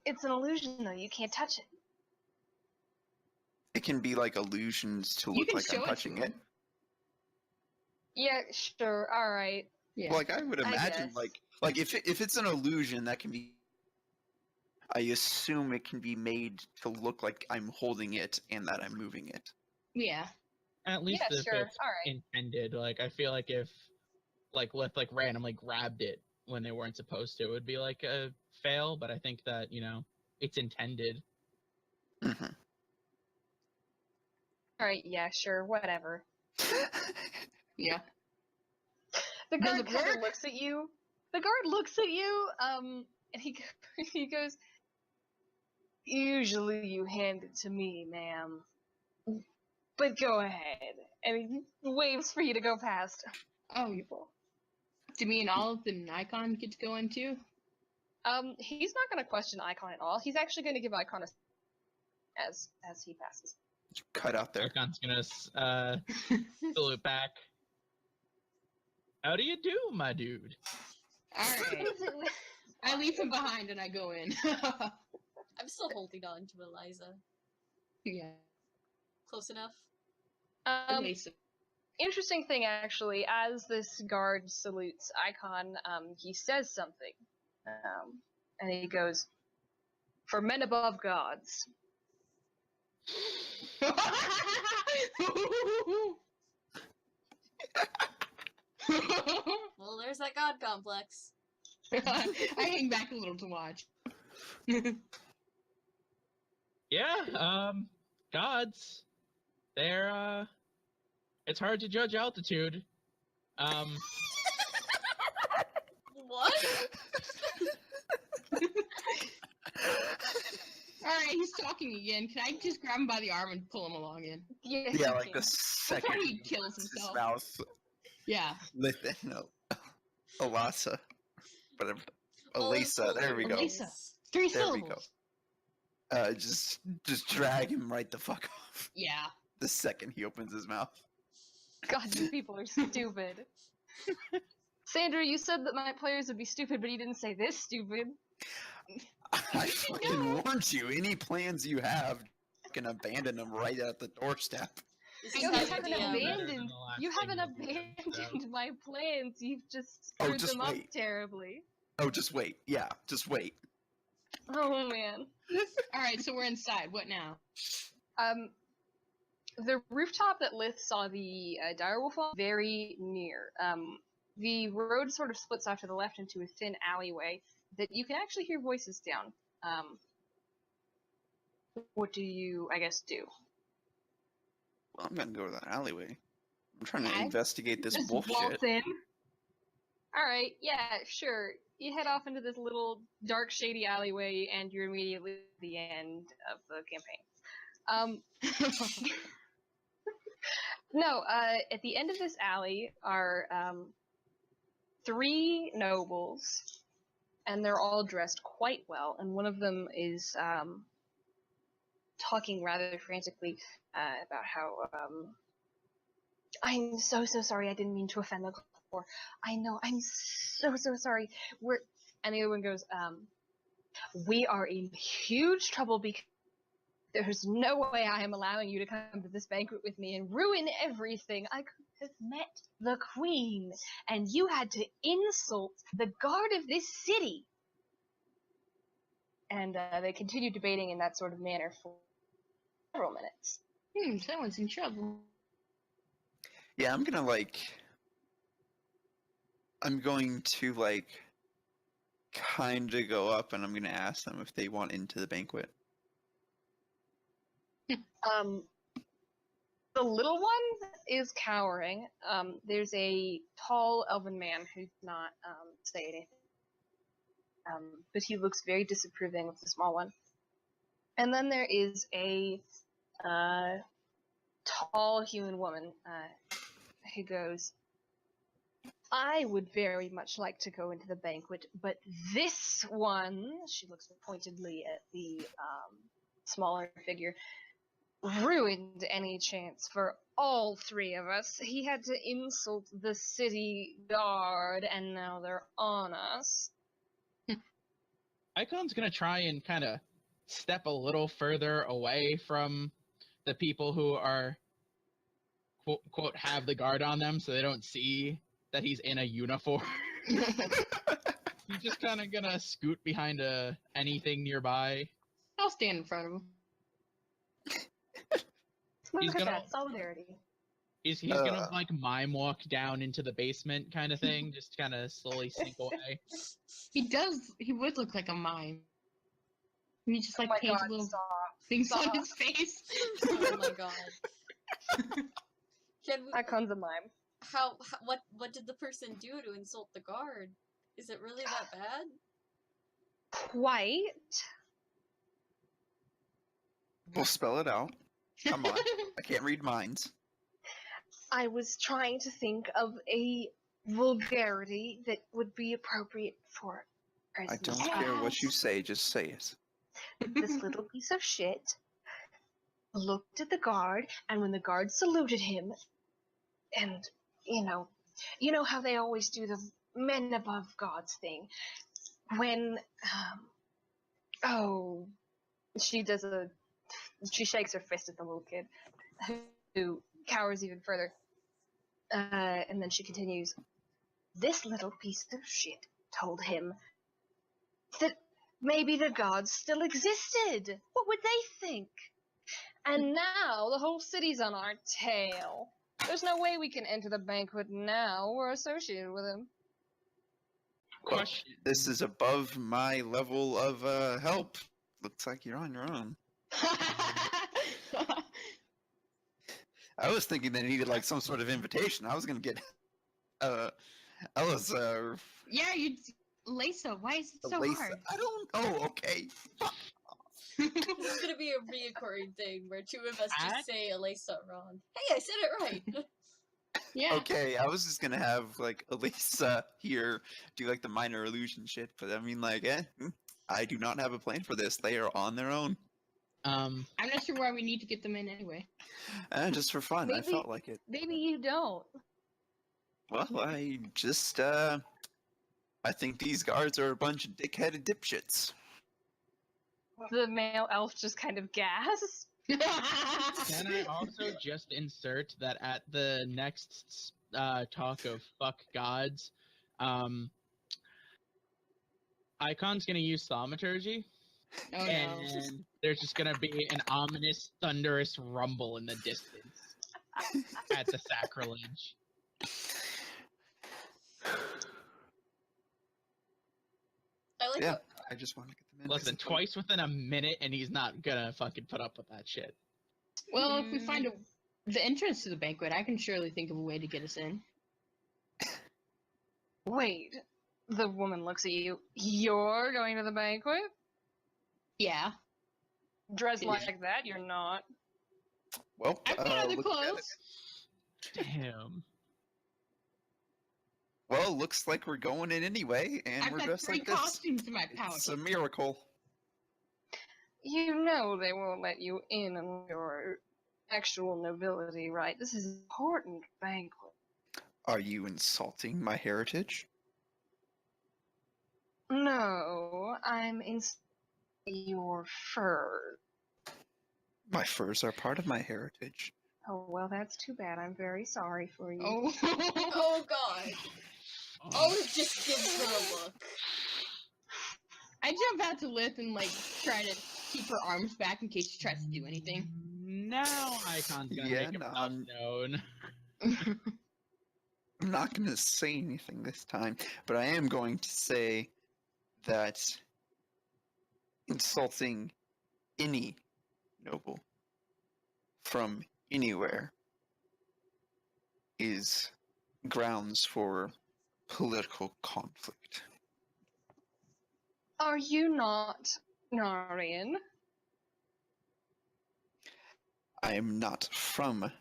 It's an illusion, though. You can't touch it. It can be like illusions to look like I'm touching it. Yeah, sure. All right. Yeah. Like I would imagine, guess. like if it's an illusion, that can be. I assume it can be made to look like I'm holding it and that I'm moving it. Yeah. At least Yeah, if sure. it's All right. intended. Like I feel like if Lith randomly grabbed it when they weren't supposed to, it would be like a fail. But I think that it's intended. Mm-hmm. All right. Yeah, sure. Whatever. Yeah. The Does guard it kind of work? looks at you. The guard looks at you. And he goes. Usually you hand it to me, ma'am. But go ahead. And he waves for you to go past. Oh, do me and Olive and Icon get to go in too? He's not going to question Icon at all. He's actually going to give Icon a as he passes. Cut out there. Icon's gonna salute back. How do you do, my dude? All right. I leave him behind and I go in. I'm still holding on to Eliza. Yeah. Close enough? Interesting thing, actually, as this guard salutes Icon, he says something. And he goes, "For men above gods." Well, there's that god complex. I hang back a little to watch. Yeah, gods, they're it's hard to judge altitude. What? Alright, he's talking again. Can I just grab him by the arm and pull him along in? Yes, Yeah, you like can. the second he kills opens himself. his mouth, Yeah. no, Alasa, whatever, Oh, Elisa. There we go. Elisa. 3 There we syllables. go. Just drag him right the fuck off Yeah. the second he opens his mouth. God, you people are stupid. Sandra, you said that my players would be stupid, but you didn't say this stupid. I fucking warned you. Any plans you have, you can abandon them right at the doorstep. This You is how haven't you DM. abandoned. You haven't abandoned my plans. You've just Oh, screwed just them up wait. terribly. Oh, just wait. Yeah, just wait. Oh man. Alright, so we're inside. What now? The rooftop that Lith saw the direwolf on, very near. The road sort of splits off to the left into a thin alleyway that you can actually hear voices down. What do you, I guess, do? Well, I'm gonna go to that alleyway. I'm trying to Okay. investigate this Just bullshit. waltz in. Alright, yeah, sure. You head off into this little dark, shady alleyway, and you're immediately at the end of the campaign. No, at the end of this alley are 3 nobles, and they're all dressed quite well, and one of them is talking rather frantically about how I'm so sorry, I didn't mean to offend the poor. I know, I'm so sorry. And the other one goes, we are in huge trouble because there's no way I am allowing you to come to this banquet with me and ruin everything. I could have met the queen, and you had to insult the guard of this city. And they continued debating in that sort of manner for several minutes. Someone's in trouble. Yeah, I'm going to kind of go up, and I'm gonna ask them if they want into the banquet. The little one is cowering. There's a tall elven man who's not say anything. But he looks very disapproving of the small one. And then there is a tall human woman who goes, I would very much like to go into the banquet, but this one, she looks pointedly at the smaller figure, ruined any chance for all 3 of us. He had to insult the city guard, and now they're on us. Icon's gonna try and kind of step a little further away from the people who are quote have the guard on them, so they don't see that he's in a uniform. He's just kind of gonna scoot behind anything nearby. I'll stand in front of him. Look He's at gonna- that solidarity. He's gonna mime walk down into the basement kind of thing, just kind of slowly sneak away. He would look like a mime. He just Oh my paints God, little stop. things on Stop. his face. Oh my god. Can we, Icon's a mime. what did the person do to insult the guard? Is it really that bad? Quite. We'll spell it out. Come on, I can't read minds. I was trying to think of a vulgarity that would be appropriate for I don't care what you say, just say it. This little piece of shit looked at the guard, and when the guard saluted him, and you know how they always do the men above gods thing. When she shakes her fist at the little kid, who cowers even further, and then she continues. This little piece of shit told him that maybe the gods still existed. What would they think? And now the whole city's on our tail. There's no way we can enter the banquet now. We're associated with him. Question. This is above my level of help. Looks like you're on your own. I was thinking they needed like some sort of invitation. I was gonna get Ella's Yeah, you. Lisa, why is it so Lisa. hard? I don't. Oh, okay. This is gonna be a reoccurring thing where two of us At- just say Elisa wrong. Hey, I said it right. Yeah. Okay, I was just gonna have like Elisa here do like the minor illusion shit, but I mean, like, I do not have a plan for this. They are on their own, Um, I'm not sure why we need to get them in anyway. just for fun. I Maybe- felt like it. Maybe you don't. Well, I just I think these guards are a bunch of dickheaded dipshits. The male elf just kind of gasps. can I also just insert that at the next talk of fuck gods, Icon's gonna use thaumaturgy, Oh no. and there's just gonna be an ominous, thunderous rumble in the distance at the sacrilege. I like Yeah, how I just want to get them in. Listen, twice within a minute, and he's not gonna fucking put up with that shit. Well, if we find the entrance to the banquet, I can surely think of a way to get us in. Wait. The woman looks at you. You're going to the banquet? Yeah. Dressed Yeah. like that? You're not. Well, I've got other look at it. clothes. Damn. Well, looks like we're going in anyway, and I've we're got dressed 3 like this. costumes in my pouch. It's a miracle. You know they won't let you in on your actual nobility, right? This is an important banquet. Are you insulting my heritage? No, I'm insulting your fur. My furs are part of my heritage. Oh, well, that's too bad. I'm very sorry for you. Oh. oh god. Olive just gives her a look. I jump out to Lith and like try to keep her arms back in case she tries to do anything. Now Icon's gonna Yeah, make no, himself I'm- known. I'm not going to say anything this time, but I am going to say that insulting any noble from anywhere is grounds for political conflict. Are you not Narian? I am not from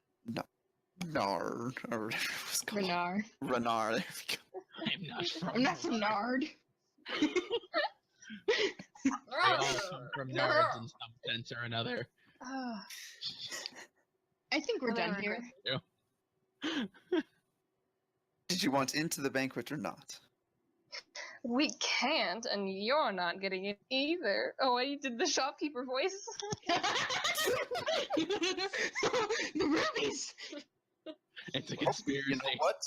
Nard, or whatever it was called. Renard. Renar, there we go. I'm not from. I'm not from Nard. They all come from Nards in some sense or another. Ah, I think we're done Whatever. here. Did you want into the banquet or not? we can't, and you're not getting it either. Oh, I did the shopkeeper voice. The rubies! It's a Well, conspiracy. you know what?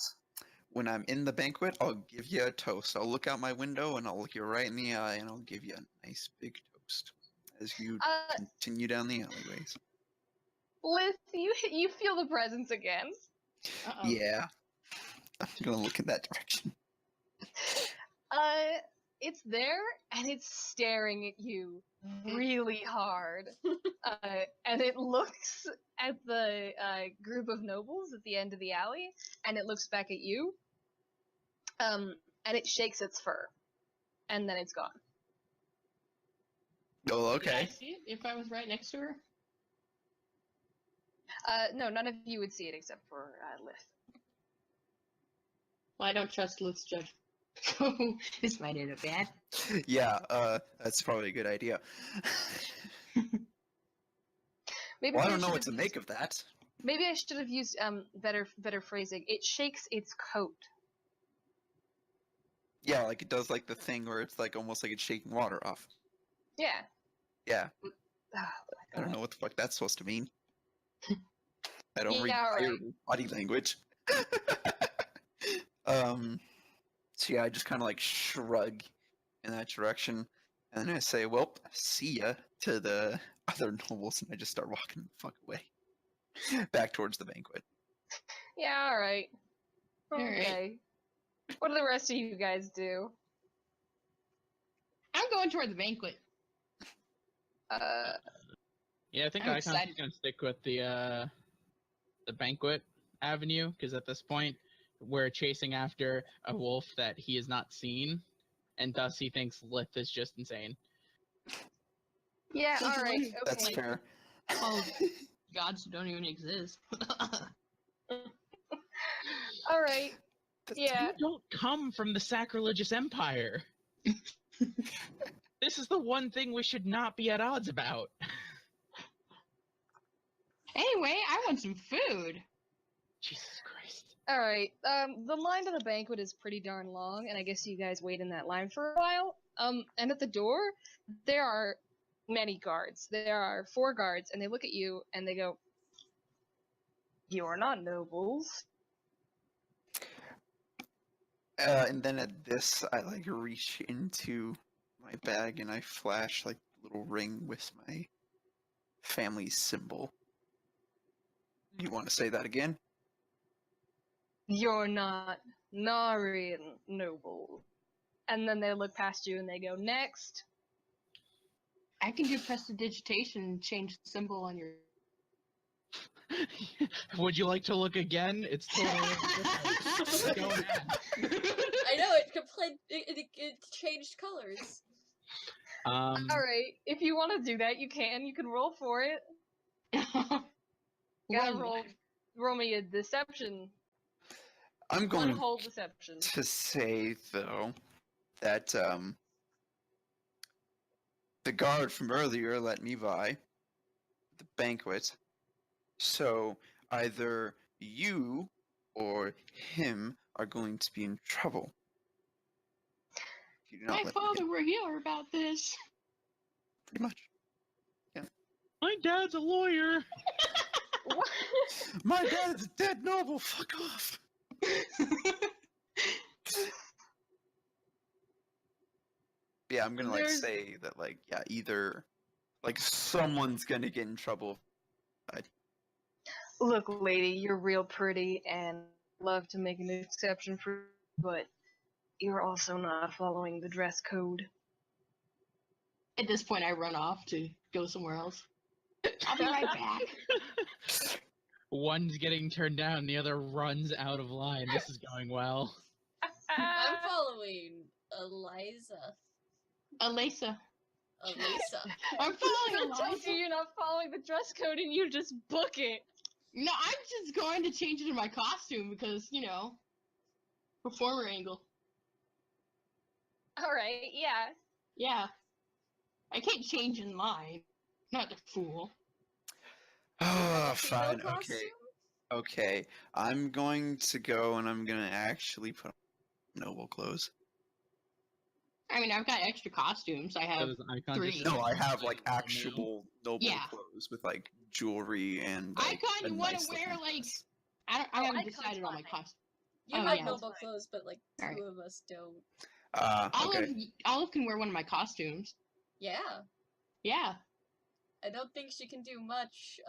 When I'm in the banquet, I'll give you a toast. I'll look out my window and I'll look you right in the eye and I'll give you a nice big toast as you continue down the alleyways. Liz, you feel the presence again. Uh-oh. Yeah. I'm gonna look in that direction. It's there, and it's staring at you really hard. And it looks at the group of nobles at the end of the alley, and it looks back at you. And it shakes its fur, and then it's gone. Oh, Did I okay. see it if I was right next to her? No, none of you would see it except for Lith. Well, I don't trust Lith's judgment. So this might end up bad. Yeah, that's probably a good idea. Maybe Well, I I don't know should what to have make used- of that. Maybe I should have used better phrasing. It shakes its coat. Yeah, like it does like the thing where it's like almost like it's shaking water off. Yeah. Yeah, Ah, I don't know what the fuck that's supposed to mean. I don't read Yeah, right. your body language. So yeah, I just kind of like shrug in that direction, and then I say, "Well, see ya" to the other nobles, and I just start walking the fuck away, back towards the banquet. Yeah, alright. Alright. Okay. What do the rest of you guys do? I'm going toward the banquet. Yeah, I think I'm Icon's excited. gonna stick with the banquet avenue because at this point we're chasing after a wolf that he has not seen, and thus he thinks Lith is just insane. Yeah, So the alright, one- That's okay. fair. Oh, gods don't even exist. Alright, yeah. You don't come from the sacrilegious empire. This is the one thing we should not be at odds about. Anyway, I want some food. Jesus Christ. Alright, the line to the banquet is pretty darn long, and I guess you guys wait in that line for a while. And at the door, there are many guards. There are 4 guards, and they look at you, and they go, "You're not nobles." And then at this, I like reach into my bag and I flash like a little ring with my family symbol. You want to say that again? "You're not Narian noble." And then they look past you, and they go, "Next." I can do prestidigitation and change the symbol on your. Would you like to look again? It's totally different. Go ahead. I know it changed colors. Alright, if you want to do that, you can. You can roll for it. Gotta roll me a deception. I'm One going whole deception. to say though that the guard from earlier let me by the banquet, so either you or him are going to be in trouble. If you do not My let me father in. were here about this. Pretty much. My dad's a lawyer. What? My dad's a dead noble. Fuck off. Yeah, I'm gonna like There's- say that like yeah, either like someone's gonna get in trouble. Look, lady, you're real pretty and love to make an exception for you, but you're also not following the dress code. At this point, I run off to go somewhere else. I'll be right back. One's getting turned down, the other runs out of line. This is going well. I'm following Eliza. Elisa. Elisa. I'm I following told you Elisa. you're not following the dress code and you just book it. No, I'm just going to change it in my costume because, you know, performer angle. Alright, yeah. Yeah. I can't change in line. Not a fool. Oh, Female fine. costume? Okay. I'm going to go and I'm gonna actually put on noble clothes. I mean, I've got extra costumes. I have. Does Icon 3. just No, I have like like actual noble Yeah. clothes with like jewelry and like, Icon, a you want to nice wear looking like? dress. I haven't Icon's decided on my fine. costume. You Oh, have yeah. noble clothes, but like two Alright. of us don't. Olive, Okay. Olive can wear one of my costumes. Yeah. Yeah. I don't think she can do much,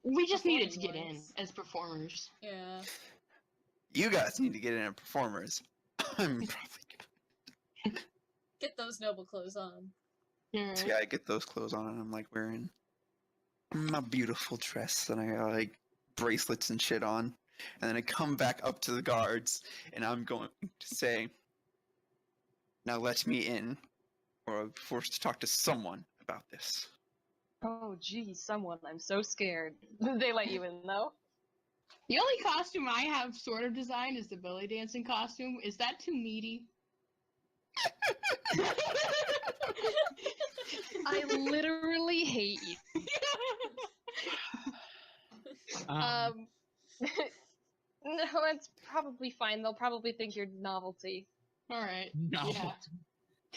We just needed to get in Performing-wise. as performers. yeah. You guys need to get in as performers. I'm probably Get those noble clothes on. Yeah. So yeah, I get those clothes on and I'm like wearing my beautiful dress and I got like bracelets and shit on. And then I come back up to the guards and I'm going to say, now let me in or I'll be forced to talk to someone about this. Oh, geez, someone. I'm so scared. They let you in, though? The only costume I have sort of designed is the belly dancing costume. Is that too meaty? I literally hate you. No, that's probably fine. They'll probably think you're novelty. Alright. No. Yeah.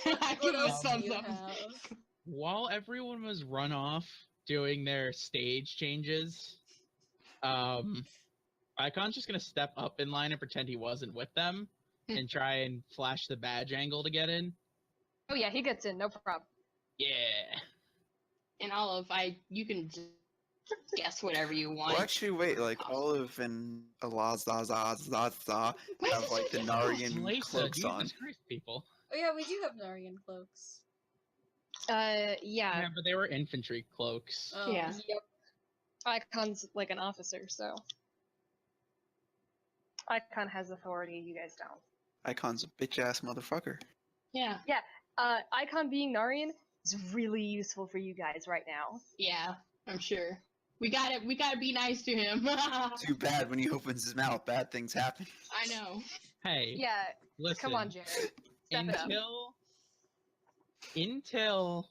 I What give a else do thumbs you up. have? While everyone was run off doing their stage changes, Icon's just gonna step up in line and pretend he wasn't with them and try and flash the badge angle to get in. Oh yeah, he gets in, no problem. Yeah. And Olive, you can just guess whatever you want. Well, actually, wait, like Olive and Alazazazaza have like the Narian Lisa, cloaks Jesus on. Christ, people. Oh yeah, we do have Narian cloaks. Yeah. Yeah, but they were infantry cloaks. Oh. Yeah. Yep. Icon's like an officer, so Icon has authority. You guys don't. Icon's a bitch ass motherfucker. Yeah. Icon being Narian is really useful for you guys right now. Yeah, I'm sure. We gotta be nice to him. Too bad when he opens his mouth, bad things happen. I know. Hey, Yeah, listen. come on, Jared. Step it up. Until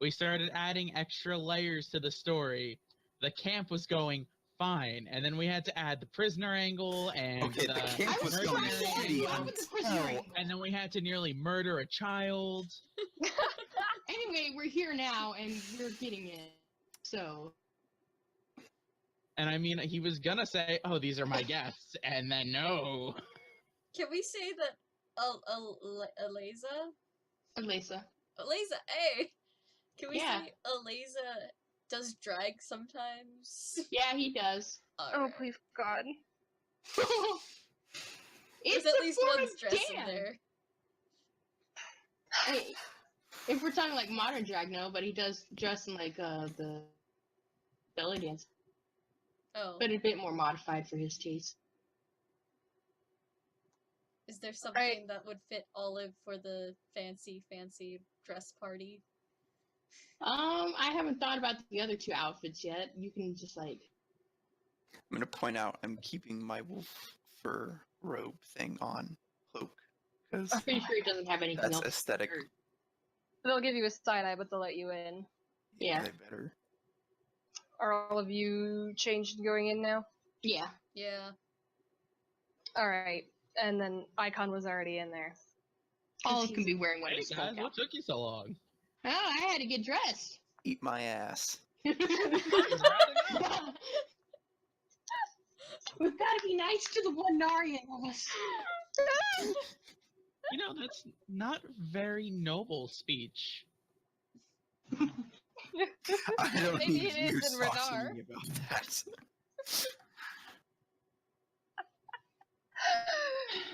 we started adding extra layers to the story, the camp was going fine, and then we had to add the prisoner angle and Okay, the camp I was was going trying to shitty go with the prisoner until angle. and then we had to nearly murder a child. Anyway, we're here now and we're getting it. So And I mean, he was gonna say, "Oh, these are my guests," and then no. Can we say that Aliza? Alisa. Aliza, hey! Can we Yeah. say Aliza does drag sometimes? Yeah, he does. Oh, Alright. please, God. It's There's at a least form one of dress in Dan. there. Hey, if we're talking like modern drag, no, but he does dress in like the belly dance, Oh. but a bit more modified for his taste. Is there something that would fit Olive for the fancy dress party? I haven't thought about the other two outfits yet. You can just like. I'm gonna point out I'm keeping my wolf fur robe thing on cloak because I'm pretty sure he doesn't have anything that's else. aesthetic. Or- They'll give you a side eye, but they'll let you in. Yeah. They better. Are all of you changed going in now? Yeah. Yeah. Alright. And then Icon was already in there. Olive can be wearing one of Hey his guys, folk what took you so long? Oh, I had to get dressed. Eat my ass. We've got to be nice to the one Narian of us. You know, that's not very noble speech. I don't Maybe need it you is in saucing Radar. me about that.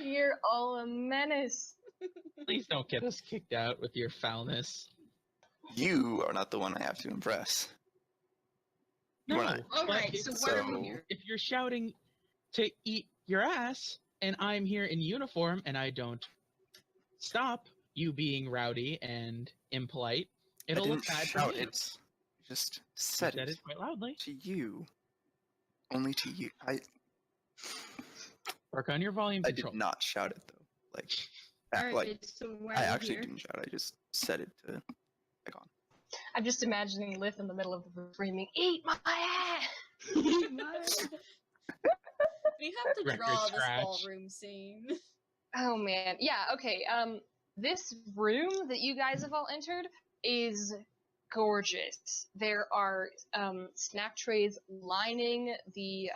You're all a menace. Please don't get us kicked out with your foulness. You are not the one I have to impress. You No, wanna- All but right, if- so what are we so- here? if you're shouting to eat your ass, and I'm here in uniform, and I don't stop you being rowdy and impolite, it'll I look didn't bad for shout me. it. Just You said said it it quite loudly. to you. Only to you. Work on your volume I control. did not shout it though. Like, All right, like so why I are we actually here? didn't shout. I just said it to Icon. I'm just imagining Lith in the middle of the room screaming, "Eat my ass!" We have to Record draw this scratch. ballroom scene. Oh man, yeah, okay. This room that you guys have all entered is gorgeous. There are snack trays lining the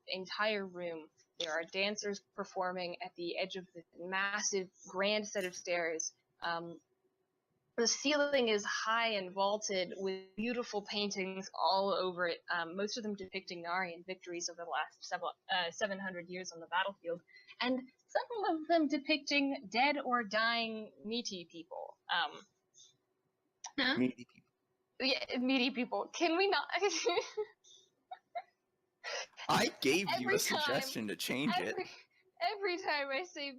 entire room. There are dancers performing at the edge of the massive, grand set of stairs. The ceiling is high and vaulted with beautiful paintings all over it, most of them depicting Narian victories over the last 700 years on the battlefield, and some of them depicting dead or dying meaty people. Huh? Meaty people. Yeah, meaty people. Can we not? I gave you Every a time- suggestion to change it. every time I say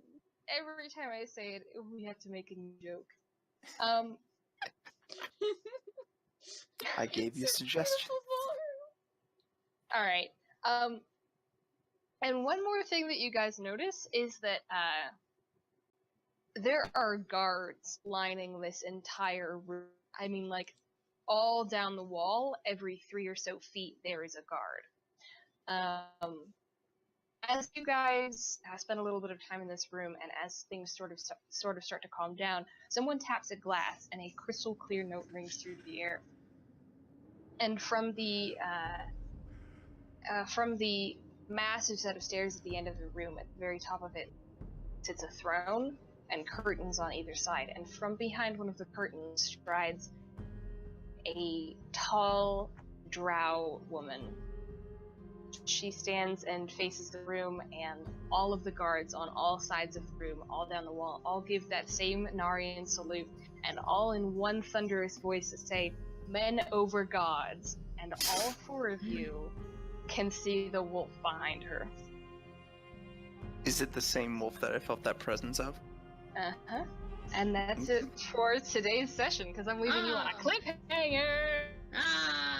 it, we have to make a new joke. I gave you a It's suggestion. beautiful ballroom. All right. And one more thing that you guys notice is that there are guards lining this entire room. I mean, like, all down the wall, every 3 or so feet, there is a guard. As you guys spend a little bit of time in this room, and as things sort of start to calm down, someone taps a glass, and a crystal clear note rings through the air. And from the massive set of stairs at the end of the room, at the very top of it, sits a throne and curtains on either side. And from behind one of the curtains strides a tall drow woman. she stands and faces the room, and all of the guards on all sides of the room, all down the wall, all give that same Narian salute, and all in one thunderous voice say, "Men over gods," and all four of you can see the wolf behind her. Is it the same wolf that I felt that presence of? Uh-huh. And that's it for today's session, because I'm leaving you on a cliffhanger! Ah!